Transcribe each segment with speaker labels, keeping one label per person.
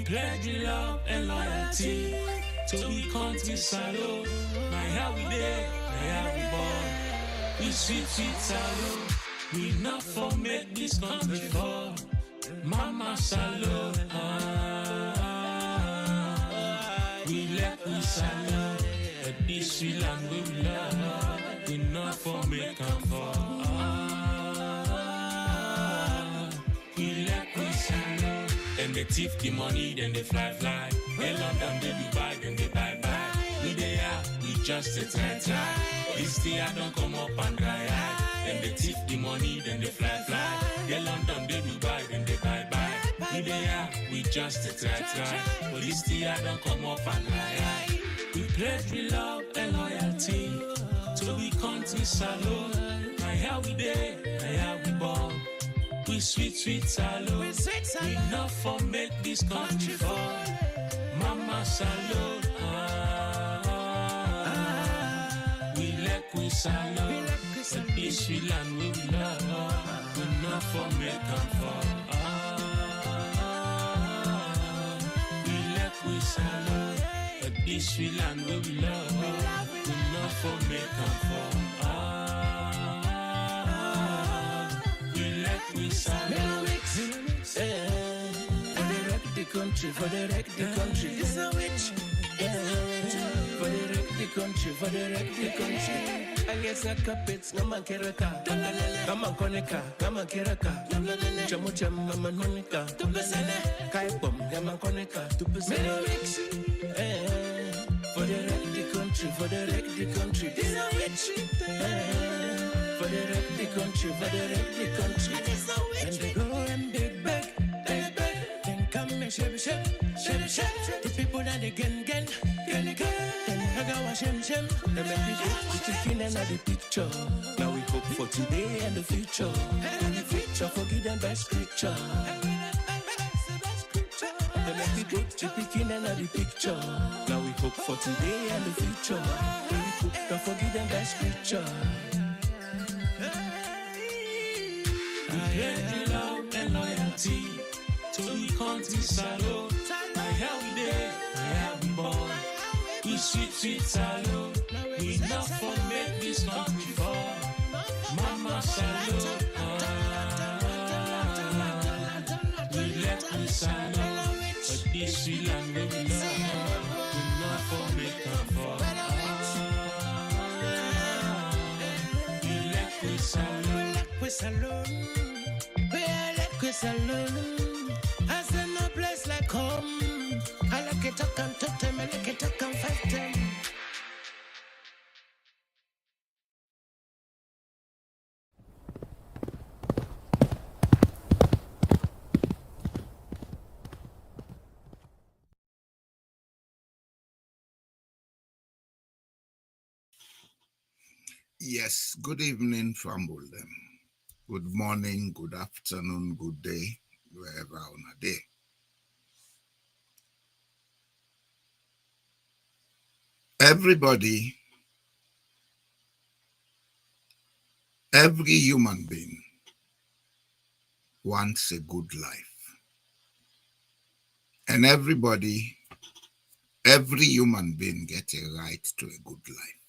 Speaker 1: pledge love and loyalty to we country salute. My how we there, my how we born. We sweet salute. We not for make this country fall. Mama salute. We let we salute. But this we land we love. We not for make them fall. We let we salute. Then they thief the money, then they fly. They London, they Dubai, then they bye. We they are, we just a try. This year don't come up and dry eye. Then they thief the money, then they fly. They London, they Dubai, then they bye. We they are, we just a try. But this year don't come up and dry eye. We pledge we love and loyalty to we country salute. My how we there, my how we born. We sweet salute. We not for make this country fall. Mama salute. We let we salute. But this we land we love. We not for make them fall. We let we salute. But this we land we love. We not for make them fall. We salute.
Speaker 2: For the country, for the country. It's a witch. For the country, for the country. I guess a carpets, Gama Keraka, Gama Koneka, Gama Keraka, Chamucham, Mama Monica, Kai Bomb, Gama Koneka, to present for the country, for the country. It's a witch. For the country, for the country. And they go and they beg. Come and shake. The people that they get. Then I go and shem. They make me go to chicken and the picture. Now we hope for today and the future. And the future forgive them by scripture. They make me go to chicken and the picture. Now we hope for today and the future. Don't forgive them by scripture.
Speaker 1: We pledge love and loyalty to we country salute. My how we there, my how we born. We sweet salute. We not for make this country fall. Mama salute. We let we salute. But this we land we love. We not for make them fall. We let we salute.
Speaker 2: We salute. As in no place like home. I like it, I can talk them, I like it, I can fight them.
Speaker 3: Yes, good evening from Bolden. Good morning, good afternoon, good day, wherever on a day. Everybody, every human being wants a good life. And every human being gets a right to a good life.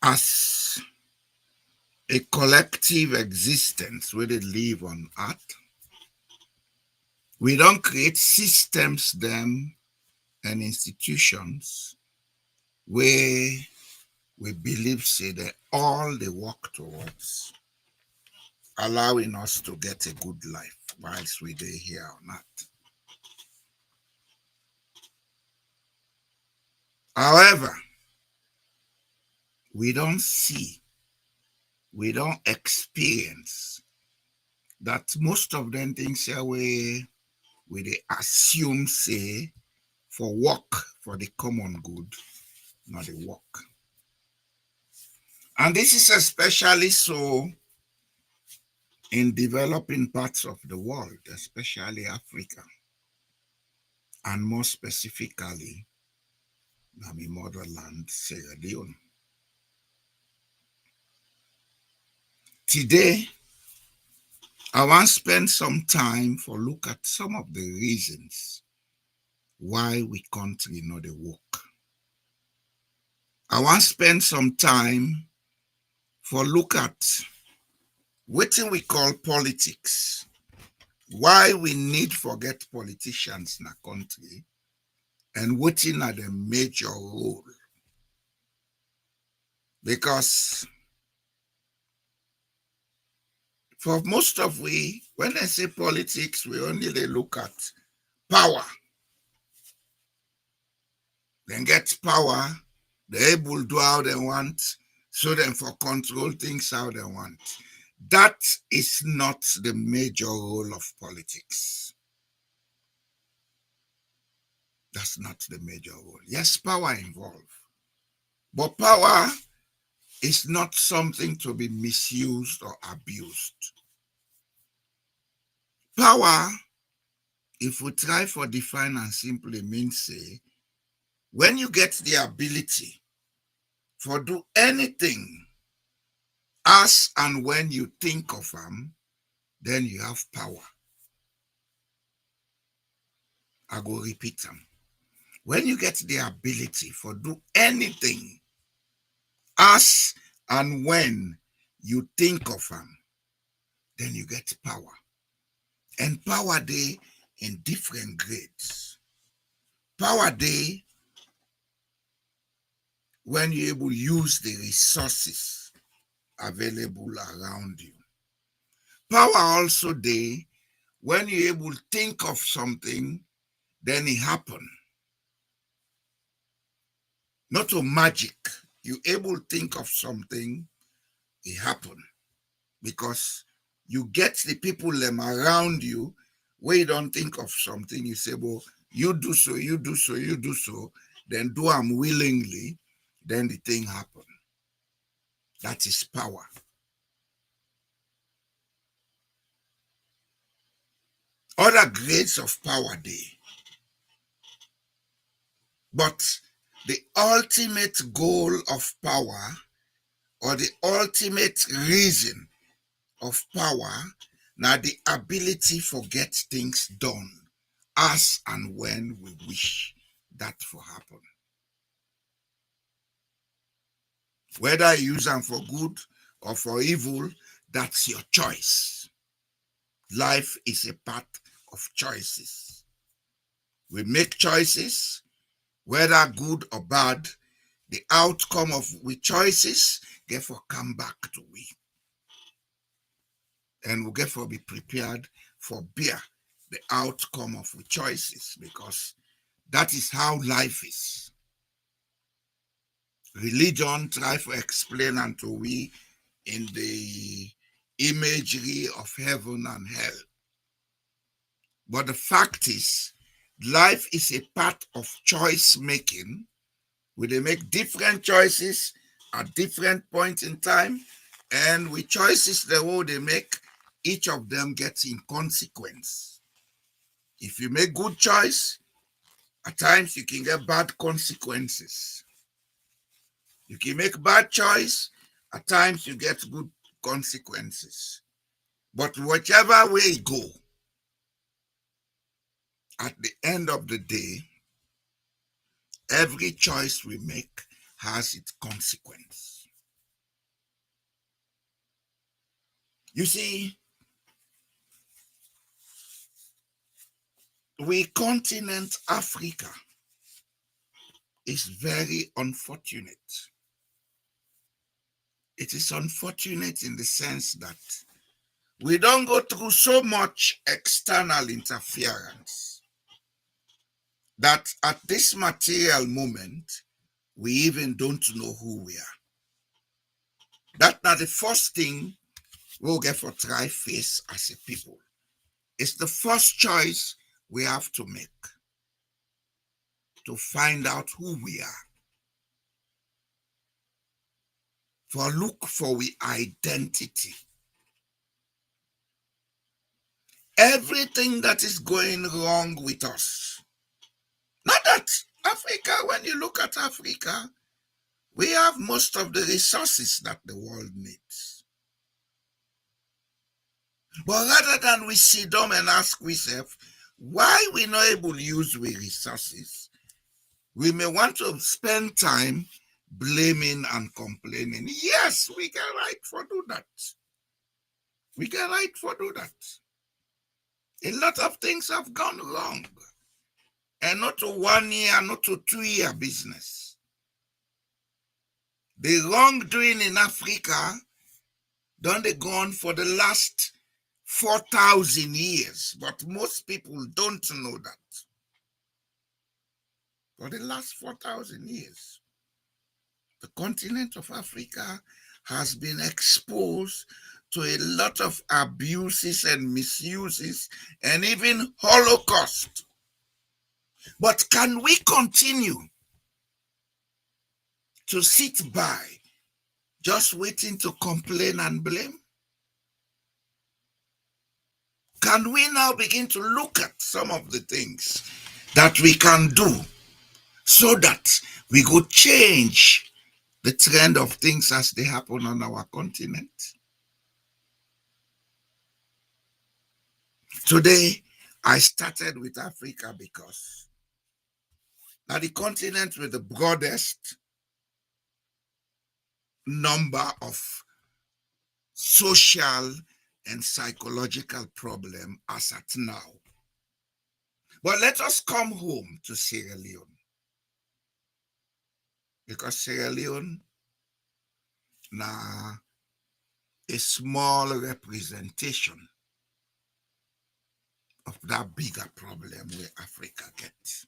Speaker 3: As a collective existence where they live on earth, we don't create systems, them, and institutions where we believe, say, that all they work towards allowing us to get a good life whilst we're here on earth. However, we don't see, we don't experience that most of them things here we they assume, say, for work, for the common good, not the work. And this is especially so in developing parts of the world, especially Africa, and more specifically, my motherland, Sierra Leone. Today, I want to spend some time for look at some of the reasons why we country not the work. I want to spend some time for look at what we call politics, why we need forget politicians in a country, and what are the major role. Because for most of we, when I say politics, we only they look at power. Then get power, they're able to do how they want, so then for control things how they want. That is not the major role of politics. That's not the major role. Yes, power involved. But power is not something to be misused or abused. Power, if we try for define and simply means say, when you get the ability for do anything as and when you think of them, then you have power. I go repeat them. When you get the ability for do anything as and when you think of them, then you get power. And power day in different grades. Power day when you're able to use the resources available around you. Power also day when you're able to think of something, then it happen. Not a magic. You able to think of something, it happen. Because you get the people them around you where you don't think of something, you say, well, you do so, you do so, you do so, then do them willingly, then the thing happen. That is power. Other grades of power day. But the ultimate goal of power or the ultimate reason of power now the ability for get things done as and when we wish that for happen. Whether you use them for good or for evil, that's your choice. Life is a part of choices. We make choices, whether good or bad, the outcome of we choices, therefore come back to we. And we therefore be prepared for bear the outcome of we choices, because that is how life is. Religion try to explain unto we in the imagery of heaven and hell. But the fact is, life is a part of choice making. We they make different choices at different points in time, and with choices the way they make, each of them gets in consequence. If you make good choice, at times you can get bad consequences. You can make bad choice, at times you get good consequences. But whichever way you go, at the end of the day, every choice we make has its consequence. You see, we continent Africa is very unfortunate. It is unfortunate in the sense that we don't go through so much external interference that at this material moment, we even don't know who we are. That's not the first thing we'll get for try face as a people. It's the first choice we have to make to find out who we are. For look for we identity. Everything that is going wrong with us. Not that Africa, when you look at Africa, we have most of the resources that the world needs. But rather than we sit down and ask ourselves, why we not able to use we resources, we may want to spend time blaming and complaining. Yes, we can right for do that. We can right for do that. A lot of things have gone wrong. And not to 1 year, not to 2 year business. The wrongdoing in Africa done they gone for the last 4,000 years, but most people don't know that. For the last 4,000 years, the continent of Africa has been exposed to a lot of abuses and misuses and even Holocaust. But can we continue to sit by just waiting to complain and blame? Can we now begin to look at some of the things that we can do so that we could change the trend of things as they happen on our continent? Today, I started with Africa because now the continent with the broadest number of social and psychological problem as at now. But let us come home to Sierra Leone, because Sierra Leone now a small representation of that bigger problem where Africa gets.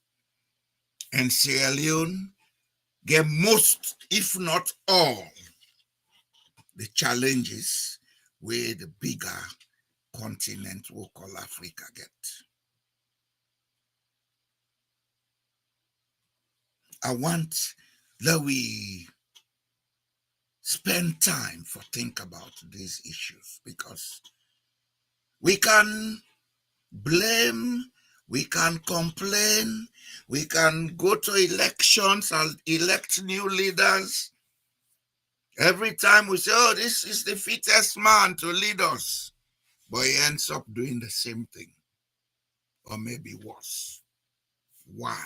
Speaker 3: And Sierra Leone get most, if not all, the challenges where the bigger continent we call Africa get. I want that we spend time for think about these issues, because we can blame, we can complain, we can go to elections and elect new leaders. Every time we say, oh, this is the fittest man to lead us, but he ends up doing the same thing, or maybe worse. Why?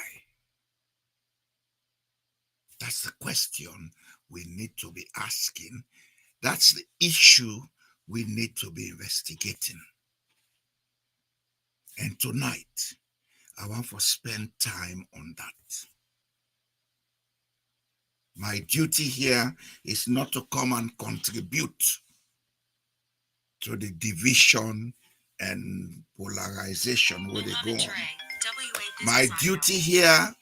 Speaker 3: That's the question we need to be asking. That's the issue we need to be investigating. And tonight, I want to spend time on that. My duty here is not to come and contribute to the division and polarization where they go on. My duty here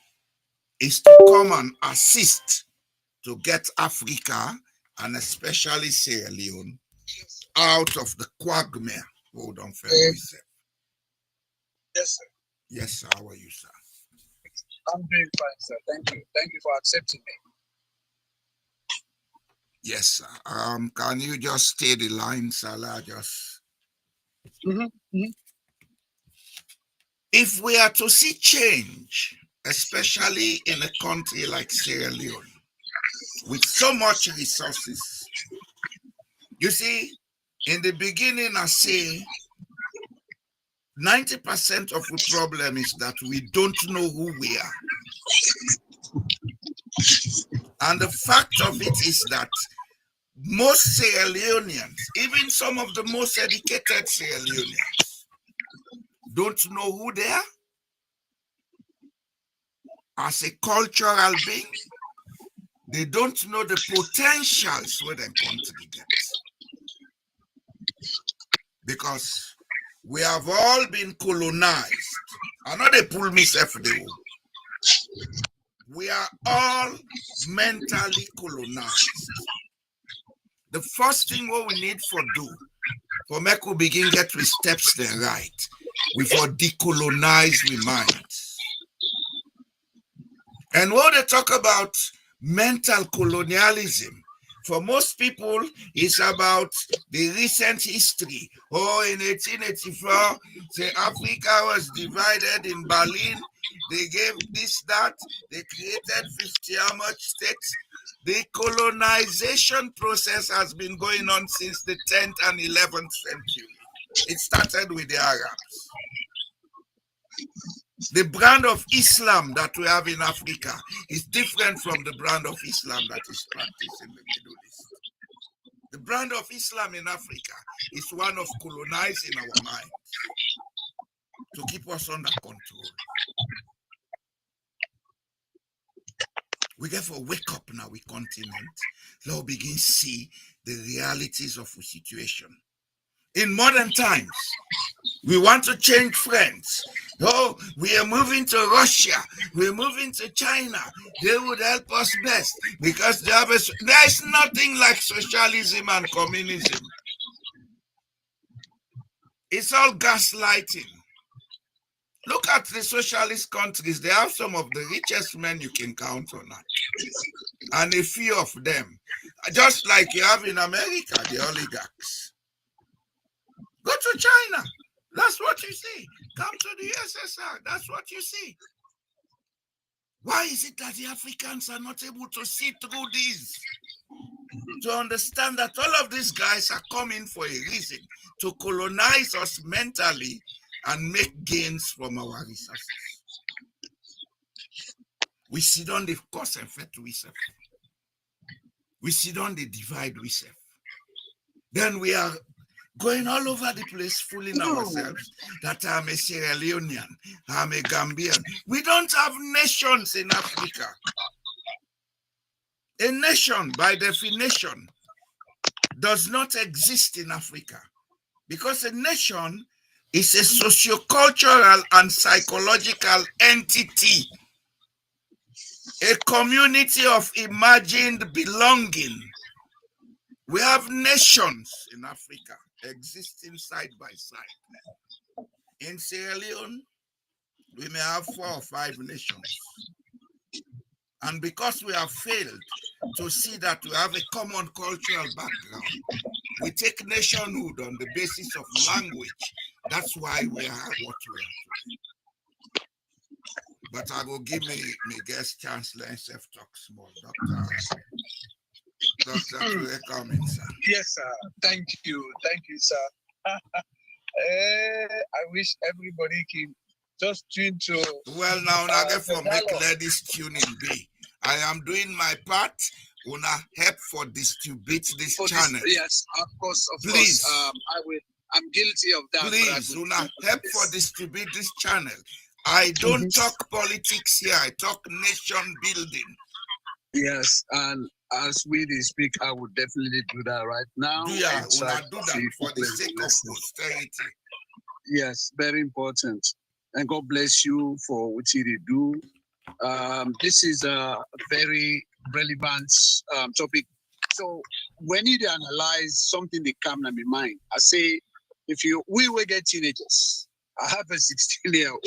Speaker 3: is to come and assist to get Africa, and especially Sierra Leone, out of the quagmire. Hold on, fellows.
Speaker 4: Yes, sir.
Speaker 3: Yes, sir. How are you, sir?
Speaker 4: I'm doing fine, sir. Thank you. Thank you for accepting me.
Speaker 3: Yes, sir. Can you just stay the line, Salah? If we are to see change, especially in a country like Sierra Leone, with so much resources, you see, in the beginning, I say 90% of the problem is that we don't know who we are. And the fact of it is that most Sierra Leoneans, even some of the most educated Sierra Leoneans, don't know who they are as a cultural being. They don't know the potentials where their country gets. Because we have all been colonized. I know they pull me self the We are all mentally colonized. The first thing what we need for do, for make we begin get with steps then right, we for decolonize we minds. And when they talk about mental colonialism, for most people, it's about the recent history. Oh, in 1884, say Africa was divided in Berlin. They gave this, that. They created 50 how much states. The colonization process has been going on since the 10th and 11th century. It started with the Arabs. The brand of Islam that we have in Africa is different from the brand of Islam that is practiced in the Middle East. The brand of Islam in Africa is one of colonizing our minds to keep us under control. We therefore wake up now, we continent. Now begin to see the realities of the situation. In modern times, we want to change friends. Oh, we are moving to Russia. We're moving to China. They would help us best because there's nothing like socialism and communism. It's all gaslighting. Look at the socialist countries. They have some of the richest men you can count on that. And a few of them, just like you have in America, the oligarchs. Go to China. That's what you see. Come to the USSR. That's what you see. Why is it that the Africans are not able to see through this? To understand that all of these guys are coming for a reason, to colonize us mentally and make gains from our resources. We sit on the cause and effect we serve. We sit on the divide we serve. Then we are going all over the place, fooling ourselves that I'm a Sierra Leonean, I'm a Gambian. We don't have nations in Africa. A nation, by definition, does not exist in Africa because a nation is a sociocultural and psychological entity, a community of imagined belonging. We have nations in Africa existing side by side. In Sierra Leone, we may have 4 or 5 nations. And because we have failed to see that we have a common cultural background, we take nationhood on the basis of language. That's why we are what we are. But I will give me guest chancellor and self-talk small, Dr. Reclamation, sir.
Speaker 4: Yes, sir. Thank you, sir. I wish everybody can just tune to.
Speaker 3: Well, now I get for make ladies tune in B. I am doing my part. Una help for distribute this channel.
Speaker 4: Yes, of course.
Speaker 3: Please.
Speaker 4: I'm guilty of that.
Speaker 3: Please, Una help for distribute this channel. I don't talk politics here. I talk nation building.
Speaker 4: Yes, and as we speak, I would definitely do that right now.
Speaker 3: Yeah, Una do that for the sake of posterity.
Speaker 4: Yes, very important. And God bless you for what you do. This is a very relevant topic. So when you analyze something that comes to my mind, I say, we will get teenagers. I have a 16-year-old.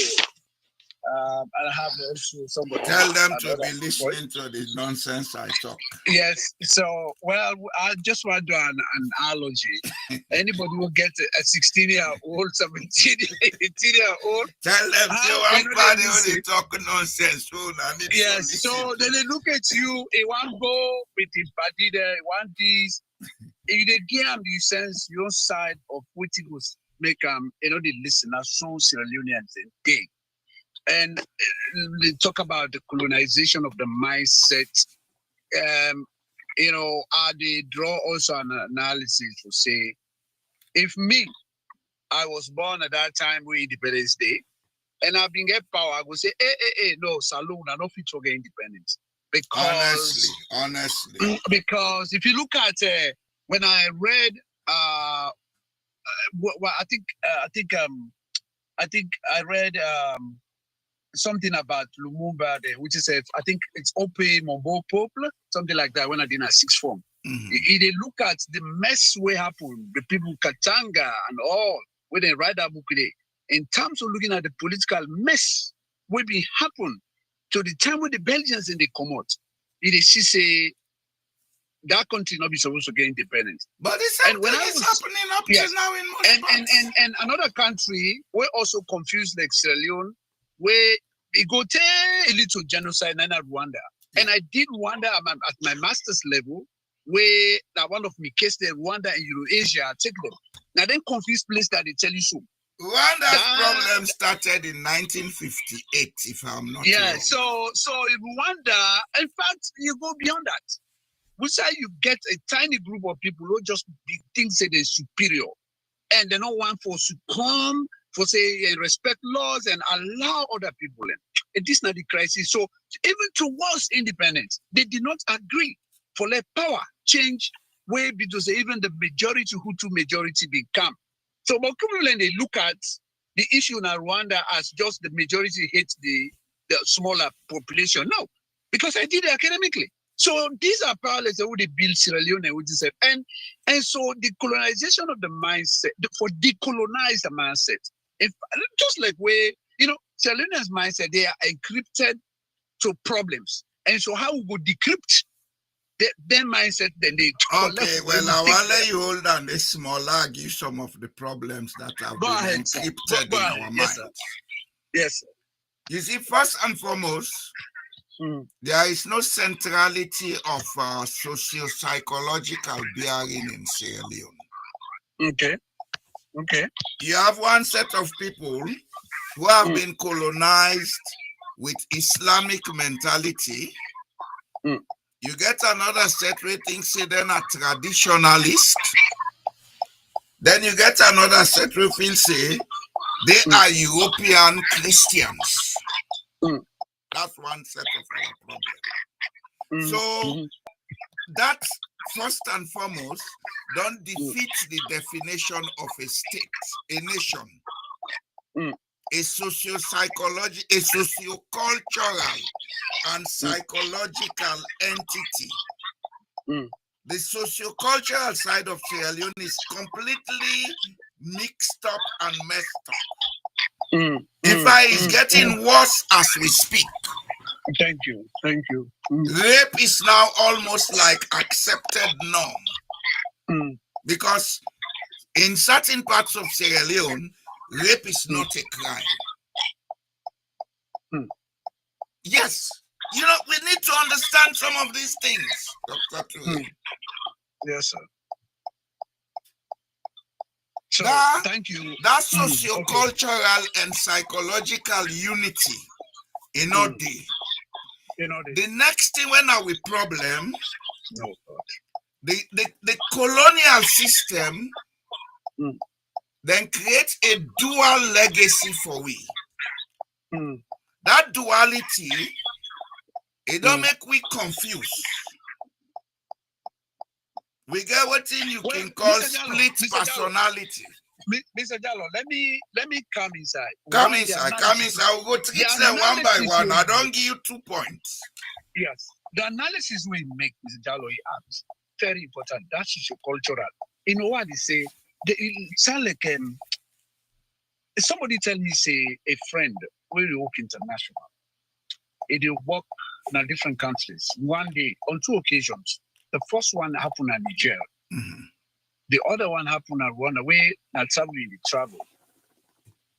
Speaker 4: And I have also somebody.
Speaker 3: Tell them to be listening to the nonsense I talk.
Speaker 4: Yes. So, well, I just want to do an analogy. Anybody will get a 16-year-old, 17-year-old.
Speaker 3: Tell them to talk nonsense.
Speaker 4: Yes. So then they look at you. They want go with the body there. They want this. If they give them the sense, your side of what it was make the listeners so Sierra Leoneans and day. And they talk about the colonization of the mindset. They draw also an analysis to say, if I was born at that time with Independence Day, and I've been get power, I would say, no, saloon, I don't fit to get independence. Because
Speaker 3: honestly.
Speaker 4: Because if you look at when I read, I think I read something about Lumumba, which is I think it's Ope Mombo Pople, something like that. When I did a sixth form, they look at the mess we happen, the people Katanga and all when they write that book today. In terms of looking at the political mess, will be happen to the time when the Belgians in they come out, it is say that country not be supposed to get independence.
Speaker 3: But it's happening up to now in most parts.
Speaker 4: And another country we also confused like Sierra Leone, where it go take a little genocide in Rwanda. Yeah. And I did wonder at my master's level, where that one of me case the Rwanda and Eurasia take them. Now then confused place that they tell you so.
Speaker 3: Rwanda's problem started in 1958, if I'm not wrong.
Speaker 4: So in Rwanda, in fact, you go beyond that. We say you get a tiny group of people who just think say they're superior, and they don't want for succumb, for say respect laws and allow other people in. And this is not the crisis. So even towards independence, they did not agree for let power change way because even the majority Hutu majority become. So but when they look at the issue in Rwanda as just the majority hates the smaller population. No, because I did it academically. So these are parallels that would build Sierra Leone, which is and so the colonization of the mindset, for decolonize the mindset, if just like where Sierra Leone's mindset, they are encrypted to problems, and so how we would decrypt their mindset, then they
Speaker 3: okay. Well, I will let you hold on this smaller, give some of the problems that have been encrypted in our minds.
Speaker 4: Yes, sir.
Speaker 3: You see, first and foremost. There is no centrality of socio-psychological bearing in Sierra Leone.
Speaker 4: Okay.
Speaker 3: You have one set of people who have been colonized with Islamic mentality. You get another set where things say they're not traditionalist. Then you get another set where feel say they are European Christians. That's one set of our problem. So that first and foremost don't defeat the definition of a state, a nation, a socio-psychological, a socio-cultural and psychological entity. The socio-cultural side of Sierra Leone is completely mixed up and messed up. In fact, it's getting worse as we speak.
Speaker 4: Thank you.
Speaker 3: Rape is now almost like accepted norm. Because in certain parts of Sierra Leone, rape is not a crime. Yes. We need to understand some of these things, Dr. Ture.
Speaker 4: Yes, sir. So, thank you.
Speaker 3: That socio-cultural and psychological unity in our day. The next thing when are we problem, the colonial system then creates a dual legacy for we. That duality, it don't make we confused. We get what you can call split personality.
Speaker 4: Mr. Jallo, let me come inside.
Speaker 3: Come inside. We'll go treat them one by one. I don't give you 2 points.
Speaker 4: Yes. The analysis we make, Mr. Jallo, is very important. That's socio-cultural. You know what they say? It sound like somebody tell me, say, a friend, where you work international. They work in different countries. One day, on 2 occasions. The first one happened in Nigeria. The other one happened at Rwanda, where I travel in the travel.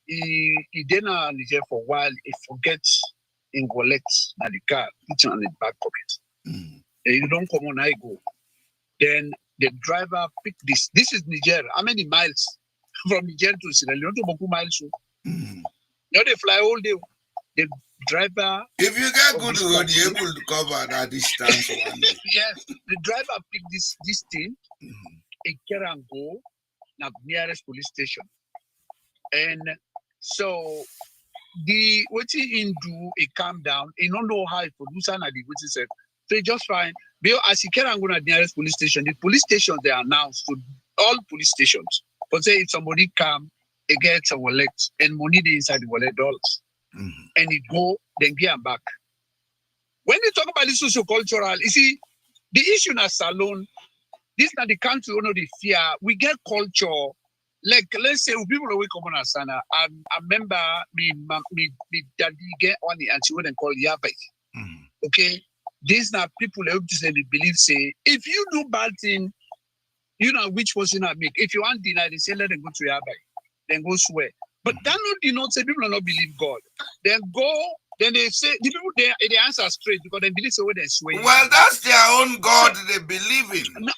Speaker 4: He did not Nigeria for a while. He forgets in wallet at the car, it's on the back pocket. You don't come on, I go. Then the driver picked this. This is Nigeria. How many miles from Nigeria to Sierra Leone? Not miles. They fly all day. The driver.
Speaker 3: If you get good road, you're able to cover that distance one day.
Speaker 4: Yes, the driver picked this thing. It can go now nearest police station, and so what he do, he calm down. He don't know how he produce and the what he said. So he just fine. Because as he can go to the nearest police station, the police stations they announced to all police stations. But say if somebody come, he gets a wallet and money inside the wallet dollars. And he go, then get him back. When you talk about this socio-cultural, you see, the issue in a salon, this is not the country, the fear. We get culture. Like, let's say, people wake up on Asana. I remember me daddy get on the anti and call Yabai. Okay? These are people who say they believe, say, if you do bad thing, you know which person I make. If you want deny, they say, let them go to Yabai. Then go swear. But that not say people do not believe God. Then go Then they say the people they answer straight because they believe so they swear.
Speaker 3: Well, that's their own God they believe in.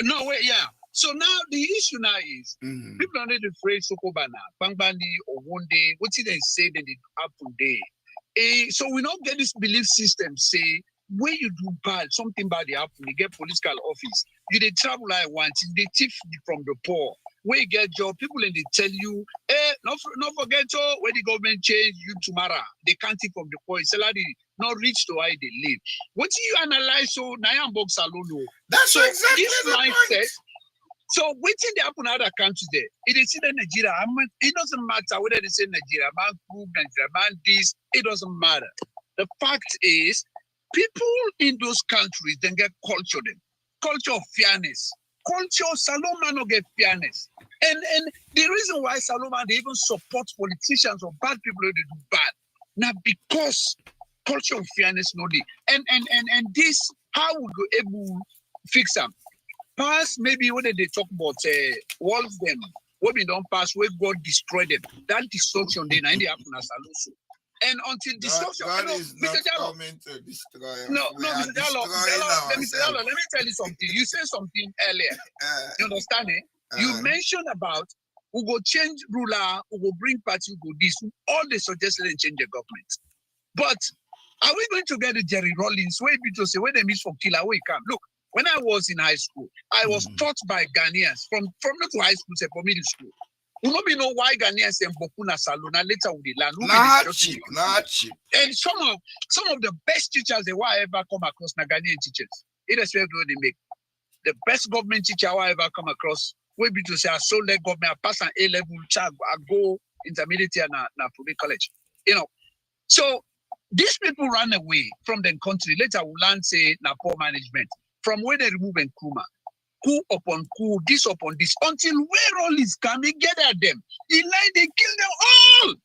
Speaker 4: No way, yeah. So now the issue now is people are not afraid Sokobana, Bangbani or one day, what did they say that it happened there? So we don't get this belief system say when you do bad, something bad happen, you get political office, you they travel like once, they thief from the poor. Where you get job, people and they tell you, not forget when the government change you tomorrow, they can't take from the poor, salary not reach to why they live. What do you analyze so Nayam box alone?
Speaker 3: That's
Speaker 4: so
Speaker 3: exactly
Speaker 4: this
Speaker 3: the
Speaker 4: mindset.
Speaker 3: point.
Speaker 4: So waiting they happen in other countries there. It is in Nigeria. It doesn't matter whether they say Nigeria, man, Nigeria, man, this. It doesn't matter. The fact is, people in those countries then get culture of fairness. Culture, Saloma no get fairness. And the reason why Saloma they even support politicians or bad people who they do bad, now because culture of fairness no dey. And this, how would we able fix them? Pass maybe when they talk about walls them, what we don't pass, where God destroyed them. That destruction then and they happen as also. And until destruction,
Speaker 3: God is not coming to destroy us.
Speaker 4: No,
Speaker 3: Mr.
Speaker 4: Mr. Diallo, let me tell you something. You said something earlier. You understand it? You mentioned about who go change ruler, who go bring party, who go this. All they suggested and change the government. But are we going to get a Jerry Rollins where people say when they miss for killer, where he come? Look, when I was in high school, I was taught by Ghanaians from not to high school, say for middle school. You know why Ghanaians and Bokuna Salona later with the land.
Speaker 3: Not cheap.
Speaker 4: And some of the best teachers they will ever come across na Ghanaian teachers. Irrespective of what they make. The best government teacher I will ever come across will be to say I sold that government, I pass an A-level, child, I go intermediate and public college. You know. So these people ran away from the country. Later will learn say na poor management. From where they remove Nkrumah, coup upon coup, this upon this, until where all is coming, get at them. He like they kill them all.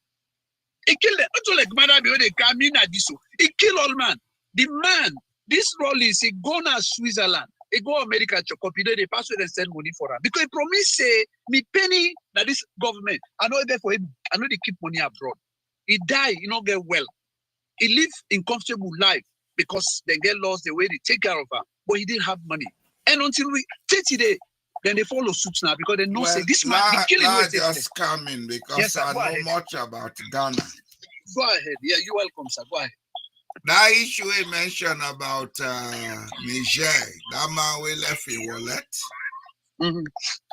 Speaker 4: He killed them. Not like Madame when they come in at this. He kill all man. The man, this role is he go to Switzerland, he go America to copy, they pass and send money for him. Because he promised say me penny that this government, I know there for him, I know they keep money abroad. He die, he not get well. He live in comfortable life because they get lost the way they take care of her. But he didn't have money. And until we 30 days, then they follow suit now because they know say this man be killing
Speaker 3: us. Just coming because
Speaker 4: yes, sir,
Speaker 3: I know
Speaker 4: ahead.
Speaker 3: Much about Ghana.
Speaker 4: Go ahead. Yeah, you're welcome, sir. Go ahead.
Speaker 3: That issue he mentioned about Niger, that man we left in wallet.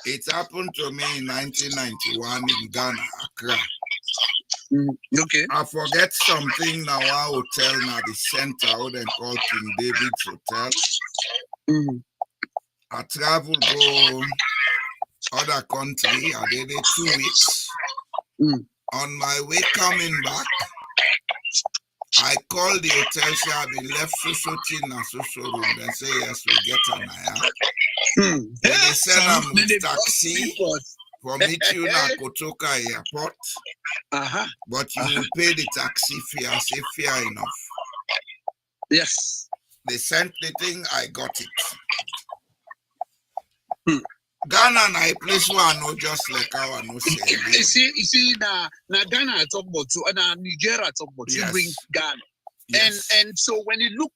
Speaker 3: It happened to me in 1991 in Ghana, Accra.
Speaker 4: Okay.
Speaker 3: I forget something now. Our hotel now the center, what they call King David's Hotel. I travel go other country. I did it 2 weeks. On my way coming back, I called the hotel. Say I been left so room. They say yes, we get an aya. They send them with taxi. For me to Kotoka Airport, but you will pay the taxi fee. I say fair enough.
Speaker 4: Yes.
Speaker 3: They sent the thing, I got it. Ghana na a place where I know just like how I know say.
Speaker 4: You see, now Ghana I talk about too, and Nigeria I talk about too. Yes. Bring Ghana. Yes. And so when you look,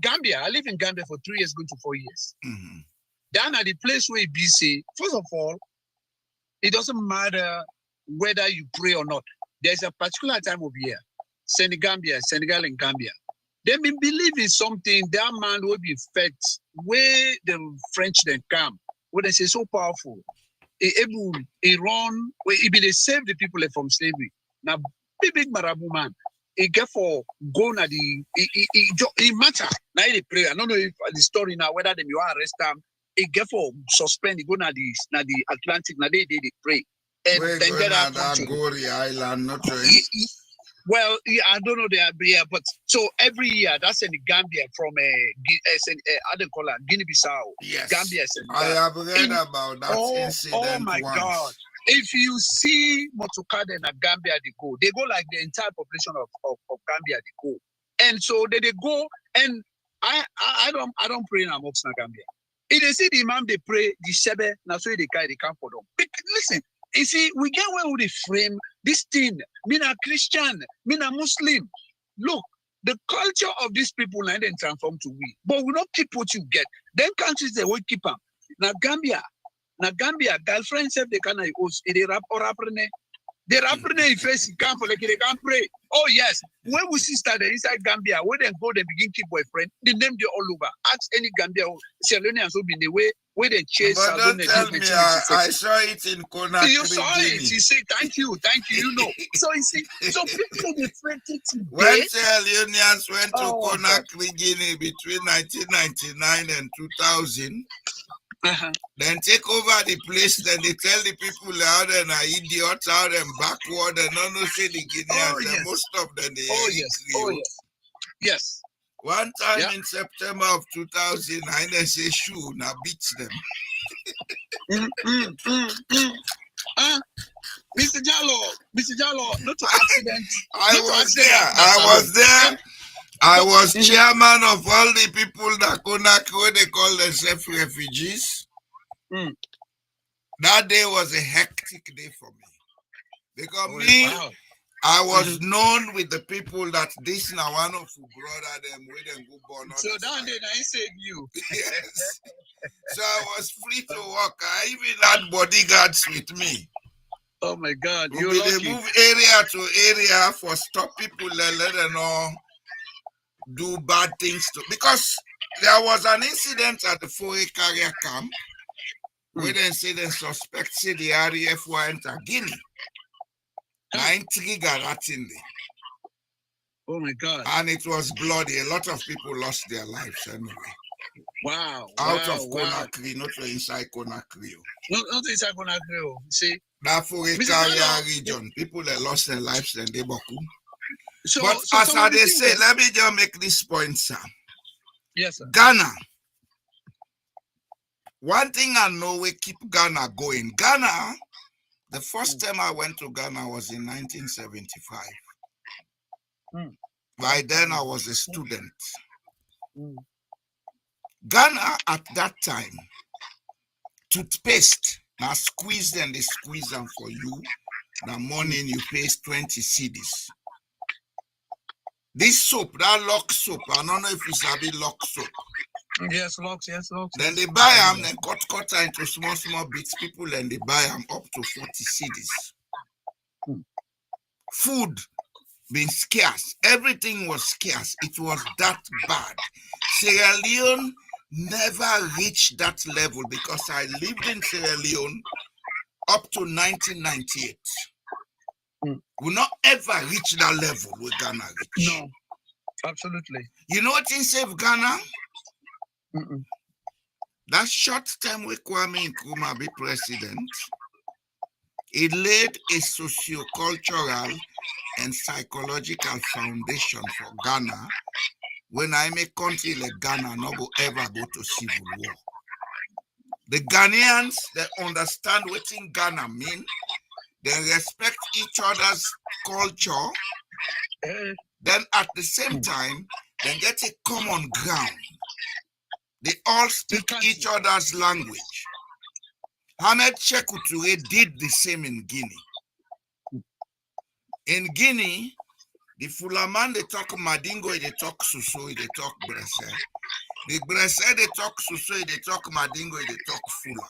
Speaker 4: Gambia, I live in Gambia for 3 years, going to 4 years. Ghana, the place where be say, first of all, it doesn't matter whether you pray or not. There's a particular time of year, Senegal and Gambia. They believe in something, that man will be fed where the French then come, where they say so powerful. Iran, where they save the people from slavery. Now, big Marabu man, it get for go na it matter. Now they pray. I don't know if the story now, whether they will arrest them. It get for suspend, go na the Atlantic, na they pray. And then get out to
Speaker 3: Gory Island, not
Speaker 4: well, yeah, I don't know they are here, but so every year that's in Gambia from Guinea-Bissau.
Speaker 3: Yes,
Speaker 4: Gambia.
Speaker 3: I have read about that incident.
Speaker 4: Oh my
Speaker 3: once.
Speaker 4: God! If you see Motukade and Gambia, they go like the entire population of Gambia. They go, and so they go, and I don't pray in amongst Gambia. If they see the imam, they pray the shebe, now so they come for them. Listen. You see, we get away with the frame, this thing, me a Christian, me a Muslim. look, the culture of these people now then transform to we, but we don't keep what you get. Then countries they will keep them. Now Gambia, girlfriends have the kind of host, they rap or rapper. They rapper in face camp for like they can't pray. Oh yes, when we see started inside Gambia, when they go, they begin keep boyfriend. They name they all over. Ask any Gambia, Sierra Leone'S will be in the way where they chase.
Speaker 3: But don't tell me I saw it in Conakry.
Speaker 4: You saw it. You say thank you. You know. So you see, so people they friend it today.
Speaker 3: When Sierra Leone'S went to Conakry, Guinea between 1999 and 2000. Then take over the place, then they tell the people out and are idiots, out and backward, and no say the Guineans, and most of them they
Speaker 4: yes.
Speaker 3: One time in September of 2000, I didn't say shoe, now beats them.
Speaker 4: Mr. Jallo, not to accident.
Speaker 3: I was there. I was chairman of all the people that Conakry, they call themselves refugees. That day was a hectic day for me. Because I was known with the people that this now one of who brother them with them go born.
Speaker 4: So down there, I said you.
Speaker 3: Yes. So I was free to walk. I even had bodyguards with me.
Speaker 4: Oh my God.
Speaker 3: They move area to area for stop people and let them know. Do bad things to, because there was an incident at the Foe carrier camp where they say the suspect say the RAF went to Guinea. 93 Garatinde.
Speaker 4: Oh my God.
Speaker 3: And it was bloody. A lot of people lost their lives anyway.
Speaker 4: Wow.
Speaker 3: Out of Conakry, not inside Conakry.
Speaker 4: Not inside Conakry. See?
Speaker 3: That Foe carrier region, people that lost their lives and they boku.
Speaker 4: So,
Speaker 3: but as I say, let me just make this point, sir.
Speaker 4: Yes, sir.
Speaker 3: Ghana. One thing I know we keep Ghana going. Ghana, the first time I went to Ghana was in 1975. By then I was a student. Ghana at that time, toothpaste, now squeeze them, they squeeze them for you. Now morning you pay 20 cedis. This soap, that lock soap, I don't know if it's a bit lock soap.
Speaker 4: Yes, locks.
Speaker 3: Then they buy them, then cut into small bits, people, and they buy them up to 40 cedis. Food being scarce, everything was scarce. It was that bad. Sierra Leone never reached that level because I lived in Sierra Leone up to 1998. Will not ever reach that level with Ghana reach.
Speaker 4: No, absolutely.
Speaker 3: You know what in save Ghana? That short time with Kwame Nkrumah be president, it laid a socio-cultural and psychological foundation for Ghana. When I make country like Ghana, not go ever go to civil war. The Ghanaians, they understand what in Ghana mean. They respect each other's culture. Then at the same time, they get a common ground. They all speak each other's language. Hamed Sekou Touré did the same in Guinea. In Guinea, the Fulaman, they talk Madingo, they talk Suso, they talk Bresse. The Bresse, they talk Suso, they talk Madingo, they talk Fula.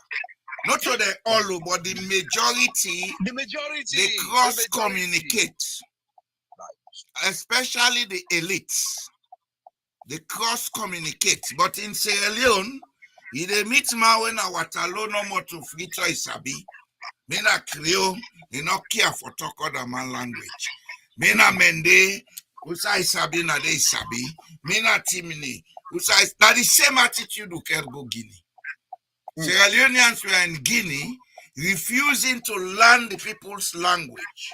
Speaker 3: Not so they all, but the majority, they cross-communicate. Especially the elites. They cross-communicate. But in Sierra Leone, if they meet ma when a watalo no more to free choice sabi. Me na Creole, they not care for talk other man language. Me na Mende, usa isabi na de isabi. Me na Timini, usa na the same attitude who can go Guinea. Sierra Leoneans were in Guinea refusing to learn the people's language.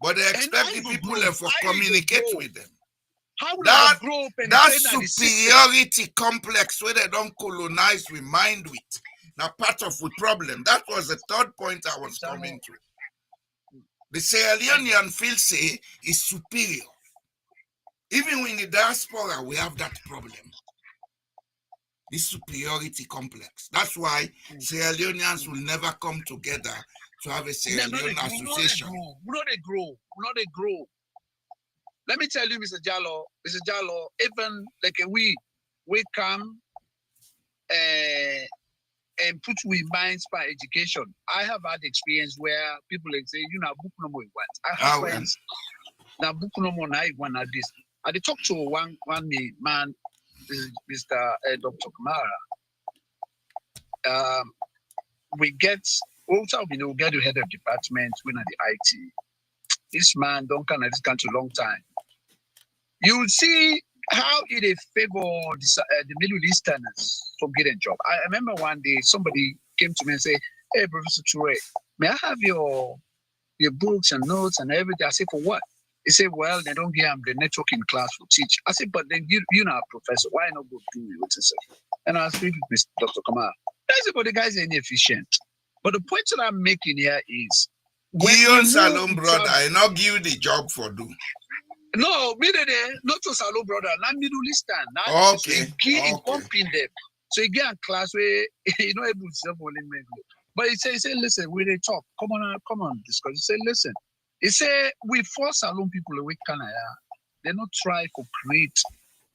Speaker 3: But they expect the people to communicate with them. That superiority complex where they don't colonize with mind with. Now part of the problem. That was the third point I was coming to. The Sierra Leonean feel say is superior. Even in the diaspora, we have that problem. This superiority complex. That's why Sierra Leoneans will never come together to have a Sierra Leone association.
Speaker 4: We know they grow. Let me tell you, Mr. Jallo, even like we come and put we minds by education. I have had experience where people like say, you know, book no more what. I have friends now book no more night one at this. I did talk to one man, Mr. Dr. Kamara. We get also we get the head of department when at the IT. This man don't come at this country long time. You will see how it favor the Middle Easterners from getting a job. I remember one day somebody came to me and said, "Hey, Professor Toure, may I have your books and notes and everything?" I said, "For what?" He said, "Well, they don't give him the networking class for teach." I said, "But then you know, professor, why not go do it?" And I speak with Dr. Kamara. I said, "But the guy's inefficient." But the point that I'm making here is,
Speaker 3: when Salon brother, I not give you the job for do.
Speaker 4: No, not to Salon brother, not Middle Eastern.
Speaker 3: Okay.
Speaker 4: So pumping them. So he get a class where you know able to self only make. But he say, listen, we they talk. Come on, discuss. He say, listen. He say we force Salon people away Canada. They not try to create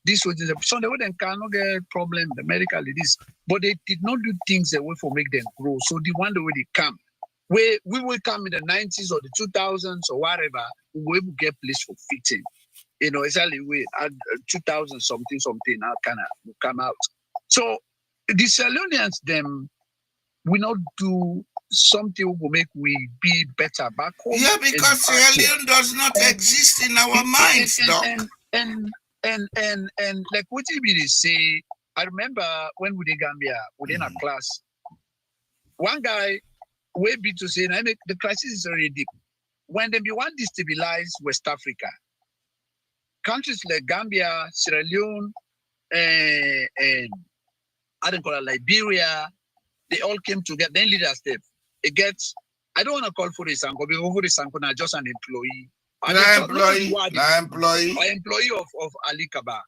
Speaker 4: this was so they wouldn't cannot get problem the medical it is, but they did not do things that way for make them grow. So the one the way they come, where we will come in the 90s or the 2000s or whatever, we will get place for fitting. You know, exactly we at 2000 something now kind of come out. So the Sierra Leoneans them we not do something will make we be better back home.
Speaker 3: Yeah, because Sierra Leone does not exist in our minds, Doc.
Speaker 4: And like what you mean is say, I remember when we did Gambia, within a class, one guy way be to say, I make the crisis is already deep. When they be want to destabilize West Africa, countries like Gambia, Sierra Leone, and I don't call it Liberia, they all came together. Then leaders step. It gets. I don't want to call for the Sanko because for the Sanko now just an employee. Employee of Ali Kaba.